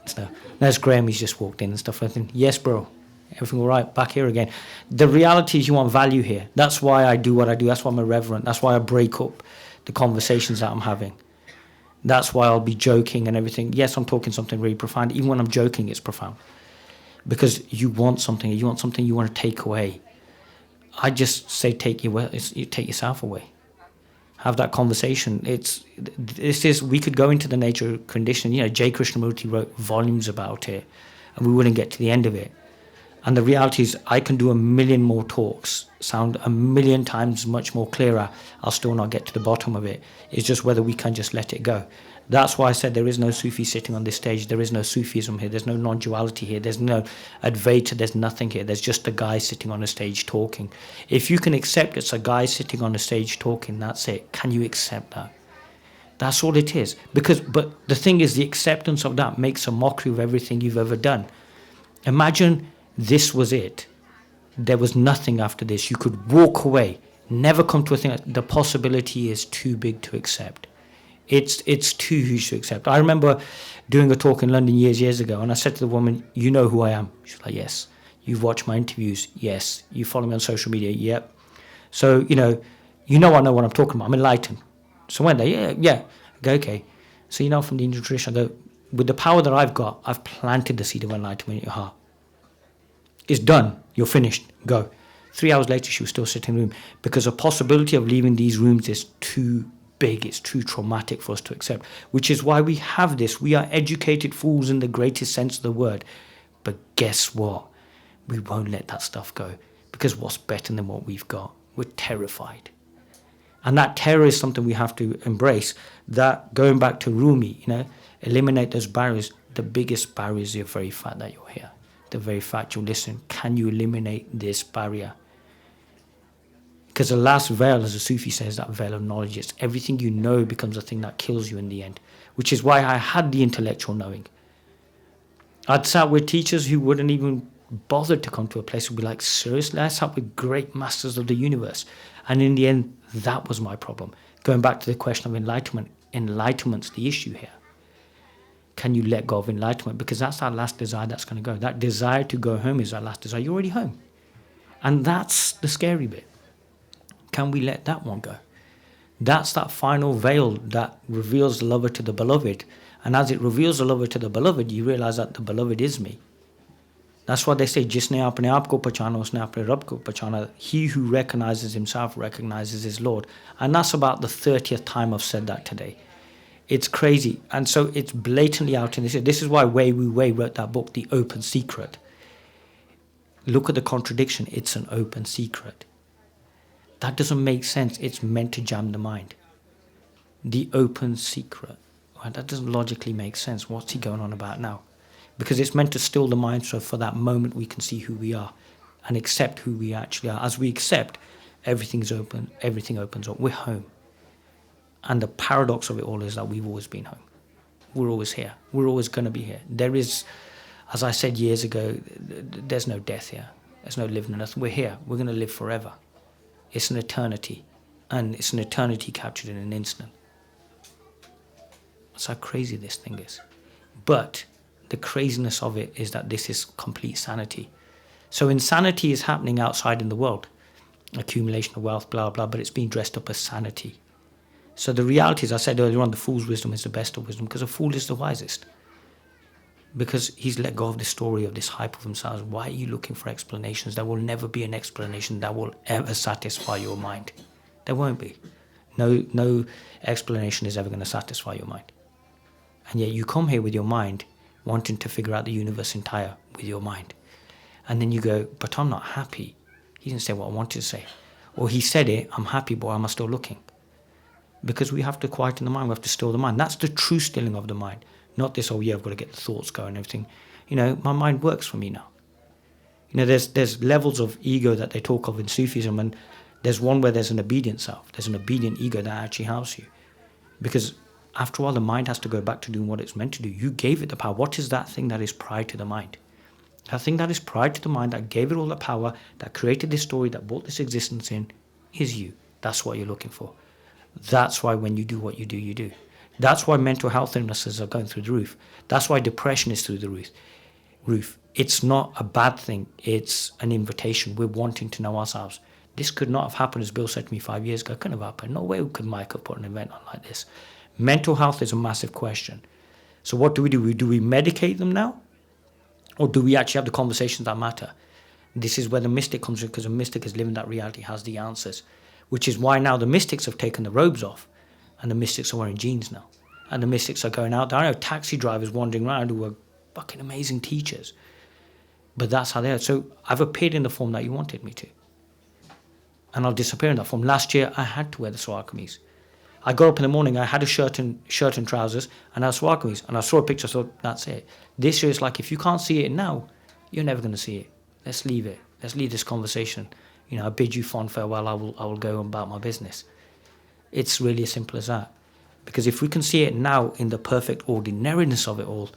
So, there's Graham, he's just walked in and stuff. I think, yes, bro, everything all right? Back here again. The reality is you want value here. That's why I do what I do. That's why I'm irreverent. That's why I break up the conversations that I'm having. That's why I'll be joking and everything. Yes, I'm talking something really profound. Even when I'm joking, it's profound. Because you want something you want to take away. I just say take yourself away. Have that conversation. We could go into the nature condition. J. Krishnamurti wrote volumes about it, and we wouldn't get to the end of it. And the reality is I can do 1 million more talks, sound 1 million times much more clearer. I'll still not get to the bottom of it. It's just whether we can just let it go. That's why I said there is no Sufi sitting on this stage. There is no Sufism here. There's no non-duality here. There's no Advaita. There's nothing here. There's just a guy sitting on a stage talking. If you can accept it's a guy sitting on a stage talking, that's it. Can you accept that? That's all it is. But the thing is, the acceptance of that makes a mockery of everything you've ever done. Imagine this was it. There was nothing after this. You could walk away, never come to a thing. The possibility is too big to accept. It's too huge to accept. I remember doing a talk in London years ago, and I said to the woman, you know who I am? She's like, yes. You've watched my interviews? Yes. You follow me on social media? Yep. So, I know what I'm talking about. I'm enlightened. So when they, yeah. I go, okay. So, from the Indian tradition, I go, with the power that I've got, I've planted the seed of enlightenment in your heart. It's done. You're finished. Go. 3 hours later, she was still sitting in the room because the possibility of leaving these rooms is too big, it's too traumatic for us to accept, which is why we have this. We are educated fools in the greatest sense of the word. But guess what? We won't let that stuff go, because what's better than what we've got? We're terrified. And that terror is something we have to embrace. That, going back to Rumi, eliminate those barriers. The biggest barrier is the very fact that you're here. The very fact you listen. Can you eliminate this barrier? Because the last veil, as the Sufi says, that veil of knowledge, is everything you know becomes a thing that kills you in the end. Which is why I had the intellectual knowing. I'd sat with teachers who wouldn't even bother to come to a place who'd be like, seriously? I sat with great masters of the universe. And in the end, that was my problem. Going back to the question of enlightenment, enlightenment's the issue here. Can you let go of enlightenment? Because that's our last desire that's going to go. That desire to go home is our last desire. You're already home. And that's the scary bit. Can we let that one go? That's that final veil that reveals the lover to the beloved. And as it reveals the lover to the beloved, you realize that the beloved is me. That's why they say, Jisne apne aap ko pachana, usne apne Rabb ko pachana. He who recognizes himself recognizes his Lord. And that's about the 30th time I've said that today. It's crazy. And so it's blatantly out in this. This is why Wei Wu Wei wrote that book, The Open Secret. Look at the contradiction. It's an open secret. That doesn't make sense. It's meant to jam the mind. The open secret. Well, that doesn't logically make sense. What's he going on about now? Because it's meant to still the mind, so for that moment we can see who we are and accept who we actually are. As we accept, everything's open, everything opens up. We're home. And the paradox of it all is that we've always been home. We're always here. We're always going to be here. There is, as I said years ago, there's no death here. There's no living or nothing. We're here. We're going to live forever. It's an eternity. And it's an eternity captured in an instant. That's how crazy this thing is. But the craziness of it is that this is complete sanity. So insanity is happening outside in the world. Accumulation of wealth, blah, blah, but it's being dressed up as sanity. So the reality is, I said earlier on, the fool's wisdom is the best of wisdom, because a fool is the wisest. Because he's let go of the story of this hype of themselves. Why are you looking for explanations? There will never be an explanation that will ever satisfy your mind. There won't be. No explanation is ever going to satisfy your mind. And yet you come here with your mind, wanting to figure out the universe entire with your mind. And then you go, but I'm not happy. He didn't say what I wanted to say. Or he said it, I'm happy, but am I still looking? Because we have to quieten the mind, we have to still the mind. That's the true stilling of the mind. Not this, oh yeah, I've got to get the thoughts going and everything. My mind works for me now. There's levels of ego that they talk of in Sufism, and there's one where there's an obedient self. There's an obedient ego that actually helps you. Because after all, the mind has to go back to doing what it's meant to do. You gave it the power. What is that thing that is prior to the mind? That thing that is prior to the mind, that gave it all the power, that created this story, that brought this existence in, is you. That's what you're looking for. That's why when you do what you do, you do. That's why mental health illnesses are going through the roof. That's why depression is through the roof. It's not a bad thing. It's an invitation. We're wanting to know ourselves. This could not have happened, as Bill said to me 5 years ago. It couldn't have happened. No way could Mike have put an event on like this. Mental health is a massive question. So what do? Do we medicate them now? Or do we actually have the conversations that matter? This is where the mystic comes in, because the mystic is living that reality, has the answers. Which is why now the mystics have taken the robes off, and the mystics are wearing jeans now. And the mystics are going out there. I know taxi drivers wandering around who are fucking amazing teachers. But that's how they are. So I've appeared in the form that you wanted me to. And I'll disappear in that form. Last year, I had to wear the Sawar kameez. I got up in the morning, I had a shirt and trousers, and I had Sawar kameez. And I saw a picture, I thought, that's it. This year, it's like, if you can't see it now, you're never going to see it. Let's leave it. Let's leave this conversation. I bid you fond farewell, I will go about my business. It's really as simple as that. Because if we can see it now in the perfect ordinariness of it all,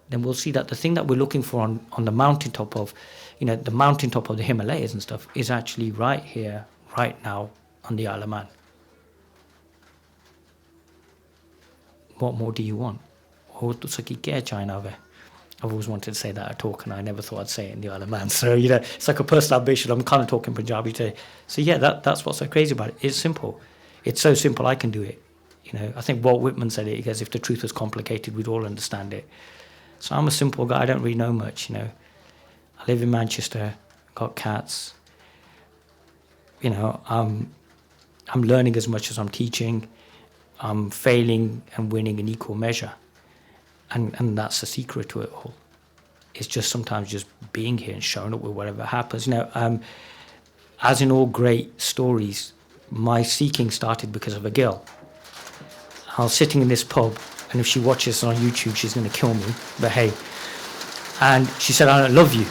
then we'll see that the thing that we're looking for on the mountaintop of, the mountaintop of the Himalayas and stuff, is actually right here, right now, on the Isle of Man. What more do you want? I've always wanted to say that at a talk, and I never thought I'd say it in the Isle of Man. So, it's like a personal ambition. I'm kind of talking Punjabi today. So, yeah, that's what's so crazy about it. It's simple. It's so simple, I can do it. I think Walt Whitman said it. He goes, if the truth was complicated, we'd all understand it. So I'm a simple guy. I don't really know much, I live in Manchester, got cats. I'm learning as much as I'm teaching. I'm failing and winning in equal measure. And that's the secret to it all. It's just sometimes just being here and showing up with whatever happens. As in all great stories, my seeking started because of a girl. I was sitting in this pub, and if she watches on YouTube, she's going to kill me, but hey. And she said, I don't love you.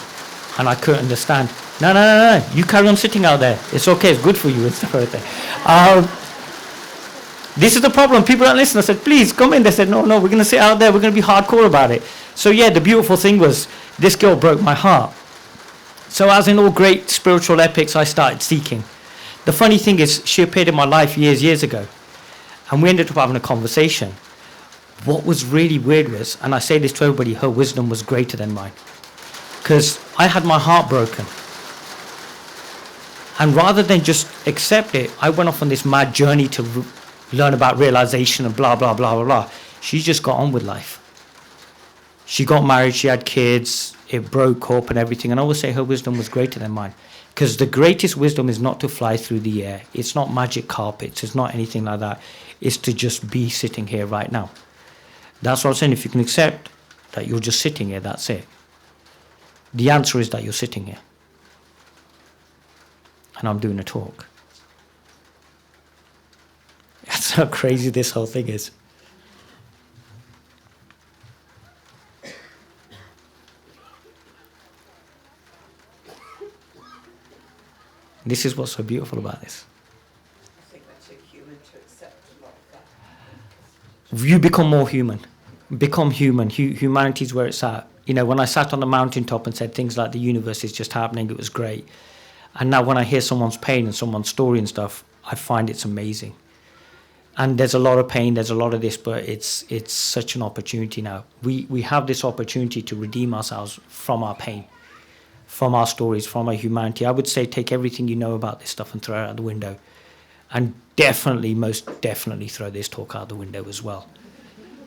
And I couldn't understand. No, you carry on sitting out there. It's okay, it's good for you, and stuff like that. This is the problem. People don't listen. I said, please, come in. They said, no, we're going to sit out there. We're going to be hardcore about it. So yeah, the beautiful thing was, this girl broke my heart. So as in all great spiritual epics, I started seeking. The funny thing is, she appeared in my life years ago. And we ended up having a conversation. What was really weird was, and I say this to everybody, her wisdom was greater than mine. Because I had my heart broken. And rather than just accept it, I went off on this mad journey to learn about realization and blah, blah, blah, blah, blah. She just got on with life. She got married, she had kids, it broke up and everything. And I always say her wisdom was greater than mine. Because the greatest wisdom is not to fly through the air. It's not magic carpets. It's not anything like that. It's to just be sitting here right now. That's what I'm saying. If you can accept that you're just sitting here, that's it. The answer is that you're sitting here. And I'm doing a talk. That's how crazy this whole thing is. This is what's so beautiful about this. I think that you're human to accept a lot of that. You become more human. Become human. Humanity is where it's at. When I sat on the mountaintop and said things like the universe is just happening, it was great. And now when I hear someone's pain and someone's story and stuff, I find it's amazing. And there's a lot of pain, there's a lot of this, but it's such an opportunity now. We have this opportunity to redeem ourselves from our pain, from our stories, from our humanity. I would say take everything you know about this stuff and throw it out the window. And most definitely throw this talk out the window as well.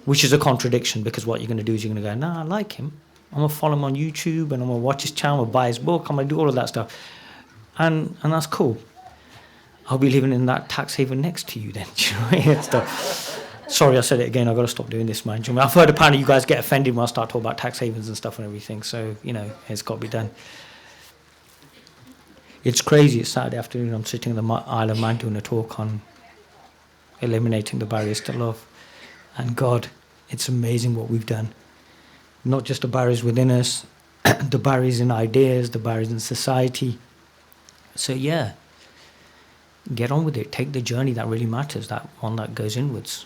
Which is a contradiction, because what you're going to do is you're going to go, no, I like him. I'm going to follow him on YouTube, and I'm going to watch his channel, buy his book, I'm going to do all of that stuff. And that's cool. I'll be living in that tax haven next to you then. Do you know what I mean? Sorry, I said it again. I've got to stop doing this, man. Do you know what I mean? I've heard apparently you guys get offended when I start talking about tax havens and stuff and everything. So, it's got to be done. It's crazy. It's Saturday afternoon. I'm sitting on the Isle of Man doing a talk on eliminating the barriers to love. And God, it's amazing what we've done. Not just the barriers within us, the barriers in ideas, the barriers in society. So yeah, get on with it. Take the journey that really matters, that one that goes inwards.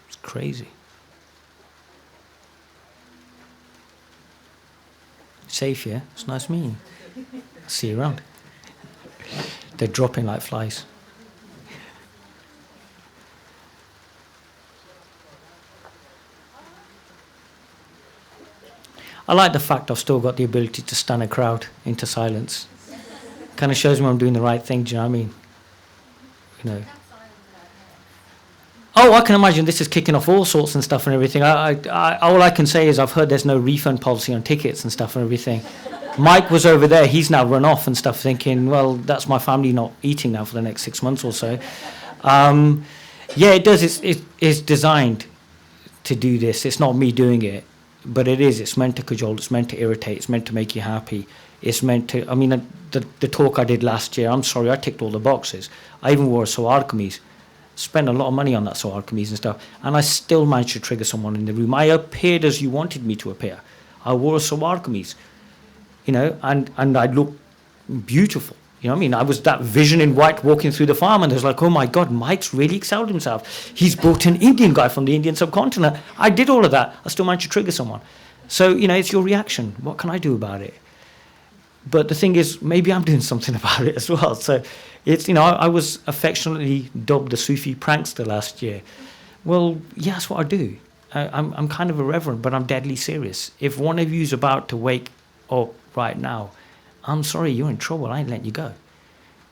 It's crazy. Safe, yeah? It's nice meeting you. See you around. They're dropping like flies. I like the fact I've still got the ability to stun a crowd into silence. Kind of shows me I'm doing the right thing, do you know what I mean? Oh, I can imagine this is kicking off all sorts and stuff and everything. All I can say is I've heard there's no refund policy on tickets and stuff and everything. Mike was over there, he's now run off and stuff thinking, well, that's my family not eating now for the next 6 months or so. Yeah, it does. It's designed to do this. It's not me doing it. But it is. It's meant to cajole. It's meant to irritate. It's meant to make you happy. It's meant to... I mean, the talk I did last year, I'm sorry, I ticked all the boxes. I even wore a Zahir Khan. Spent a lot of money on that Zahir Khan and stuff. And I still managed to trigger someone in the room. I appeared as you wanted me to appear. I wore a Zahir Khan, and I looked beautiful. You know what I mean? I was that vision in white walking through the farm, and there's like, oh my God, Mike's really excelled himself. He's brought an Indian guy from the Indian subcontinent. I did all of that. I still managed to trigger someone. So, it's your reaction. What can I do about it? But the thing is, maybe I'm doing something about it as well. So it's, I was affectionately dubbed the Sufi prankster last year. Well, yeah, that's what I do. I'm kind of irreverent, but I'm deadly serious. If one of you is about to wake up right now, I'm sorry, you're in trouble. I ain't letting you go.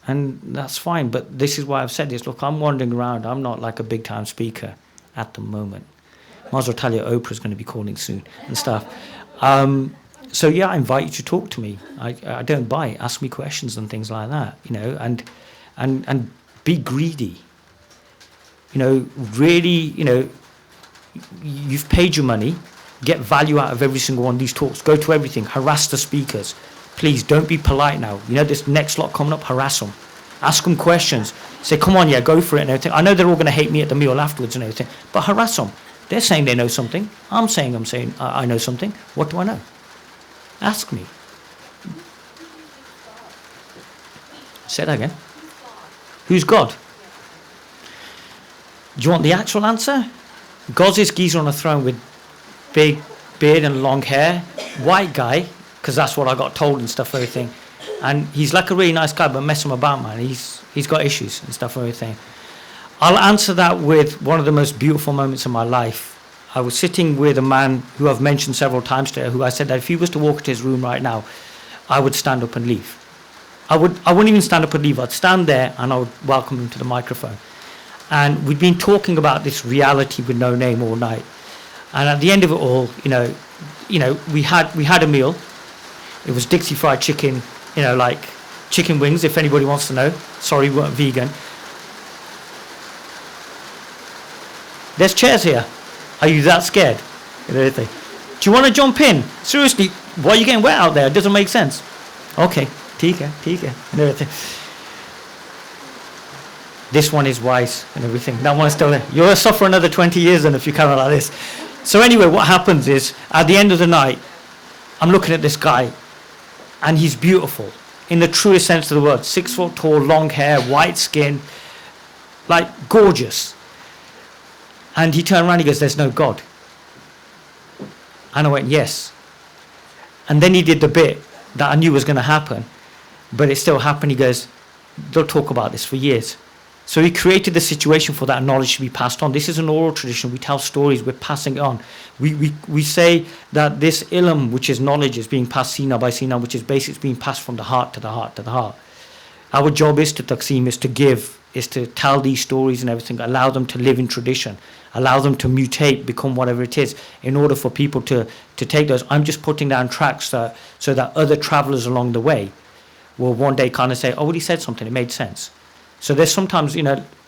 And that's fine. But this is why I've said this. Look, I'm wandering around. I'm not like a big-time speaker at the moment. Might as well tell you Oprah's going to be calling soon and stuff. So, yeah, I invite you to talk to me. I don't bite. Ask me questions and things like that, and be greedy. Really, you've paid your money, get value out of every single one of these talks, go to everything, harass the speakers. Please don't be polite now. This next lot coming up, harass them. Ask them questions. Say, come on, yeah, go for it and everything. I know they're all going to hate me at the meal afterwards and everything, but harass them. They're saying they know something. I'm saying I know something. What do I know? Ask me. Say that again. Who's God? Do you want the actual answer? God's this geezer on a throne with big beard and long hair, white guy, because that's what I got told and stuff, everything. And he's like a really nice guy, but mess him about, man. He's got issues and stuff, everything. I'll answer that with one of the most beautiful moments in my life. I was sitting with a man who I've mentioned several times today, who I said that if he was to walk into his room right now, I would stand up and leave. I wouldn't even stand up and leave. I'd stand there and I would welcome him to the microphone. And we'd been talking about this reality with no name all night. And at the end of it all, we had a meal. It was Dixie fried chicken, like chicken wings, if anybody wants to know. Sorry, we weren't vegan. There's chairs here. Are you that scared? Do you want to jump in? Seriously, why are you getting wet out there? It doesn't make sense. Okay, ठीक है, and everything. This one is wise and everything. That one is still there. You'll suffer another 20 years then if you carry on like this. So anyway, what happens is, at the end of the night, I'm looking at this guy, and he's beautiful, in the truest sense of the word. 6 foot tall, long hair, white skin, like gorgeous. And he turned around and he goes, there's no God. And I went, yes. And then he did the bit that I knew was going to happen, but it still happened. He goes, they'll talk about this for years. So he created the situation for that knowledge to be passed on. This is an oral tradition. We tell stories, we're passing it on. We say that this ilm, which is knowledge, is being passed sina by sina, which is basically being passed from the heart to the heart to the heart. Our job is to taqseem, is to give, is to tell these stories and everything, allow them to live in tradition, allow them to mutate, become whatever it is, in order for people to take those. I'm just putting down tracks so that other travelers along the way will one day kind of say, oh, well, he said something, it made sense. So there's sometimes,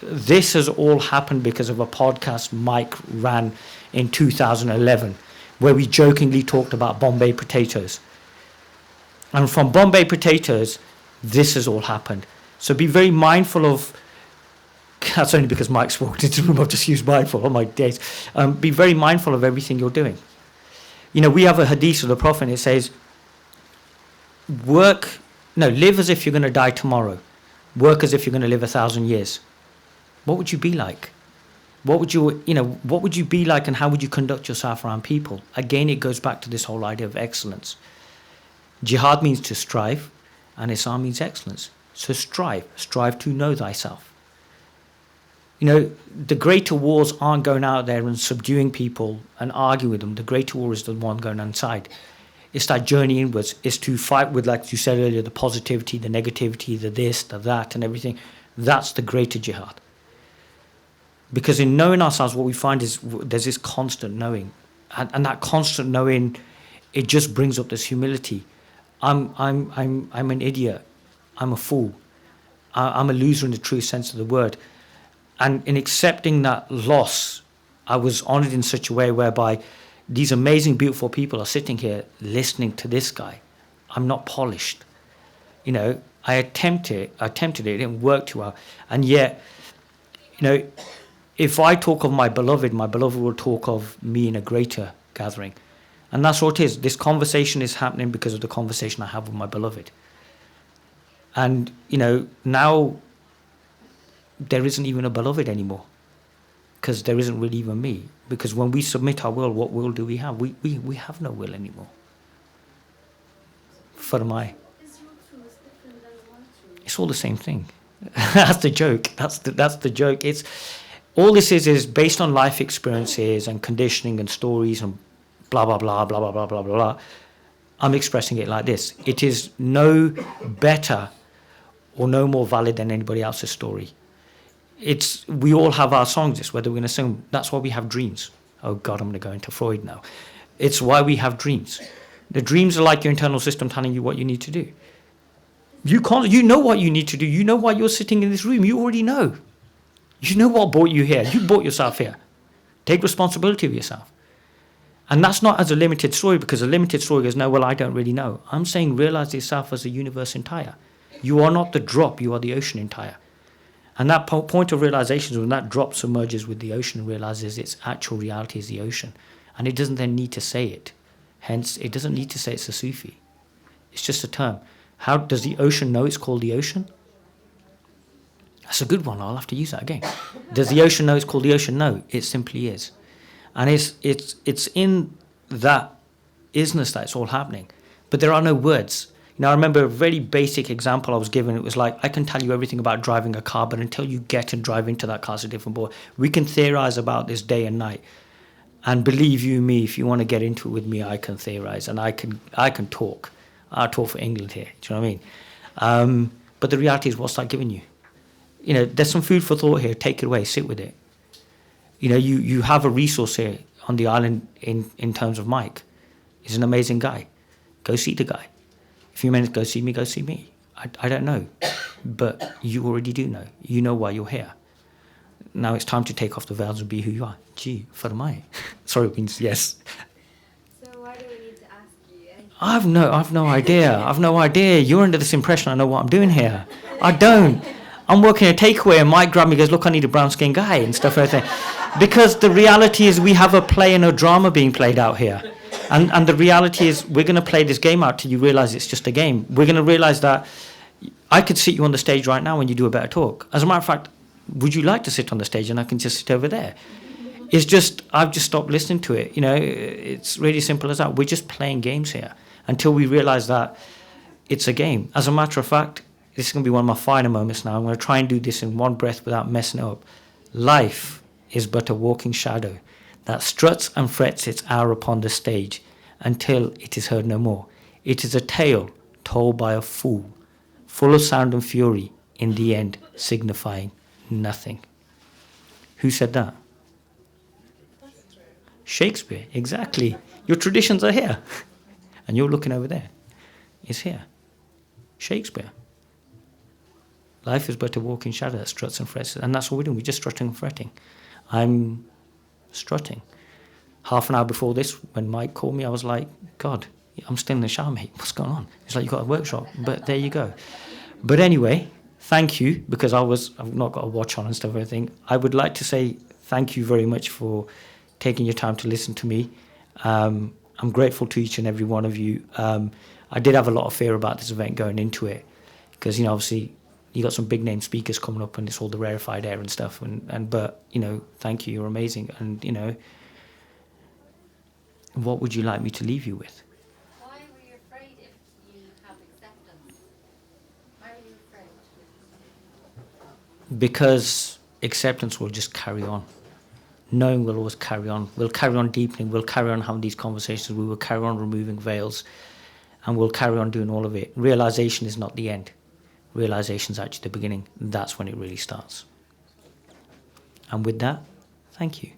this has all happened because of a podcast Mike ran in 2011, where we jokingly talked about Bombay potatoes. And from Bombay potatoes, this has all happened. So be very mindful of, that's only because Mike's walked into the room, I've just used mindful on my days. Be very mindful of everything you're doing. We have a hadith of the Prophet, and it says, live as if you're going to die tomorrow. Work as if you're going to live 1,000 years. What would you be like? What would you be like, and how would you conduct yourself around people? Again, it goes back to this whole idea of excellence. Jihad means to strive, and Islam means excellence. So strive to know thyself. The greater wars aren't going out there and subduing people and arguing with them. The greater war is the one going inside. It's that journey inwards. It's to fight with, like you said earlier, the positivity, the negativity, the this, the that, and everything. That's the greater jihad. Because in knowing ourselves, what we find is there's this constant knowing. And that constant knowing, it just brings up this humility. I'm an idiot. I'm a fool. I'm a loser in the true sense of the word. And in accepting that loss, I was honored in such a way whereby these amazing, beautiful people are sitting here listening to this guy. I'm not polished. I attempted it, it didn't work too well. And yet, if I talk of my beloved will talk of me in a greater gathering. And that's what it is. This conversation is happening because of the conversation I have with my beloved. And, now there isn't even a beloved anymore, because there isn't really even me. Because when we submit our will, what will do we have? We have no will anymore. Farmai. It's all the same thing. That's the joke. That's the joke. It's all this is based on life experiences and conditioning and stories and blah blah blah blah blah blah blah blah. I'm expressing it like this. It is no better or no more valid than anybody else's story. We all have our songs. It's whether we're going to sing. That's why we have dreams. Oh God, I'm going to go into Freud now. It's why we have dreams. The dreams are like your internal system telling you what you need to do. You know what you need to do. You know why you're sitting in this room. You already know. You know what brought you here. You brought yourself here. Take responsibility of yourself. And that's not as a limited story, because a limited story goes, no, well, I don't really know. I'm saying realize yourself as a universe entire. You are not the drop, you are the ocean entire. And that point of realization is when that drop submerges with the ocean and realizes its actual reality is the ocean. And it doesn't then need to say it. Hence, it doesn't need to say it's a Sufi. It's just a term. How does the ocean know it's called the ocean? That's a good one. I'll have to use that again. Does the ocean know it's called the ocean? No, it simply is. And it's in that isness that it's all happening. But there are no words. I remember a very basic example I was given. It was like, I can tell you everything about driving a car, but until you get and drive into that car, it's a different ball. We can theorize about this day and night. And believe you me, if you want to get into it with me, I can theorize and I can talk. I'll talk for England here. Do you know what I mean? But the reality is, what's that giving you? There's some food for thought here. Take it away. Sit with it. You have a resource here on the island in terms of Mike. He's an amazing guy. Go see the guy. If you meant to go see me. I don't know. But you already do know. You know why you're here. Now it's time to take off the veils and be who you are. Gee, farmai. Sorry, it means yes. So why do we need to ask you? I've no idea. I've no idea. You're under this impression I know what I'm doing here. I don't. I'm working a takeaway and Mike grabbed me and goes, look, I need a brown-skinned guy and stuff like that. Because the reality is we have a play and a drama being played out here. And the reality is we're going to play this game out till you realize it's just a game. We're going to realize that I could sit you on the stage right now when you do a better talk. As a matter of fact, would you like to sit on the stage and I can just sit over there? It's just, I've just stopped listening to it. It's really simple as that. We're just playing games here until we realize that it's a game. As a matter of fact, this is going to be one of my final moments now. I'm going to try and do this in one breath without messing it up. Life is but a walking shadow that struts and frets its hour upon the stage until it is heard no more. It is a tale told by a fool, full of sound and fury, in the end signifying nothing. Who said that? Shakespeare, exactly. Your traditions are here. And you're looking over there. It's here. Shakespeare. Life is but a walking shadow that struts and frets. And that's what we're doing. We're just strutting and fretting. I'm strutting. Half an hour before this, when Mike called me, I was like, God, I'm still in the shower, mate. What's going on? It's like, you've got a workshop. But there you go. But anyway, thank you, because I've not got a watch on and stuff, everything. I would like to say thank you very much for taking your time to listen to me. I'm grateful to each and every one of you. I did have a lot of fear about this event going into it, because, obviously, you got some big name speakers coming up and it's all the rarefied air and stuff. But, thank you. You're amazing. And, what would you like me to leave you with? Why were you afraid if you have acceptance? Why were you afraid? Because acceptance will just carry on. Knowing will always carry on. We'll carry on deepening. We'll carry on having these conversations. We will carry on removing veils. And we'll carry on doing all of it. Realization is not the end. Realization is actually the beginning. That's when it really starts. And with that, thank you.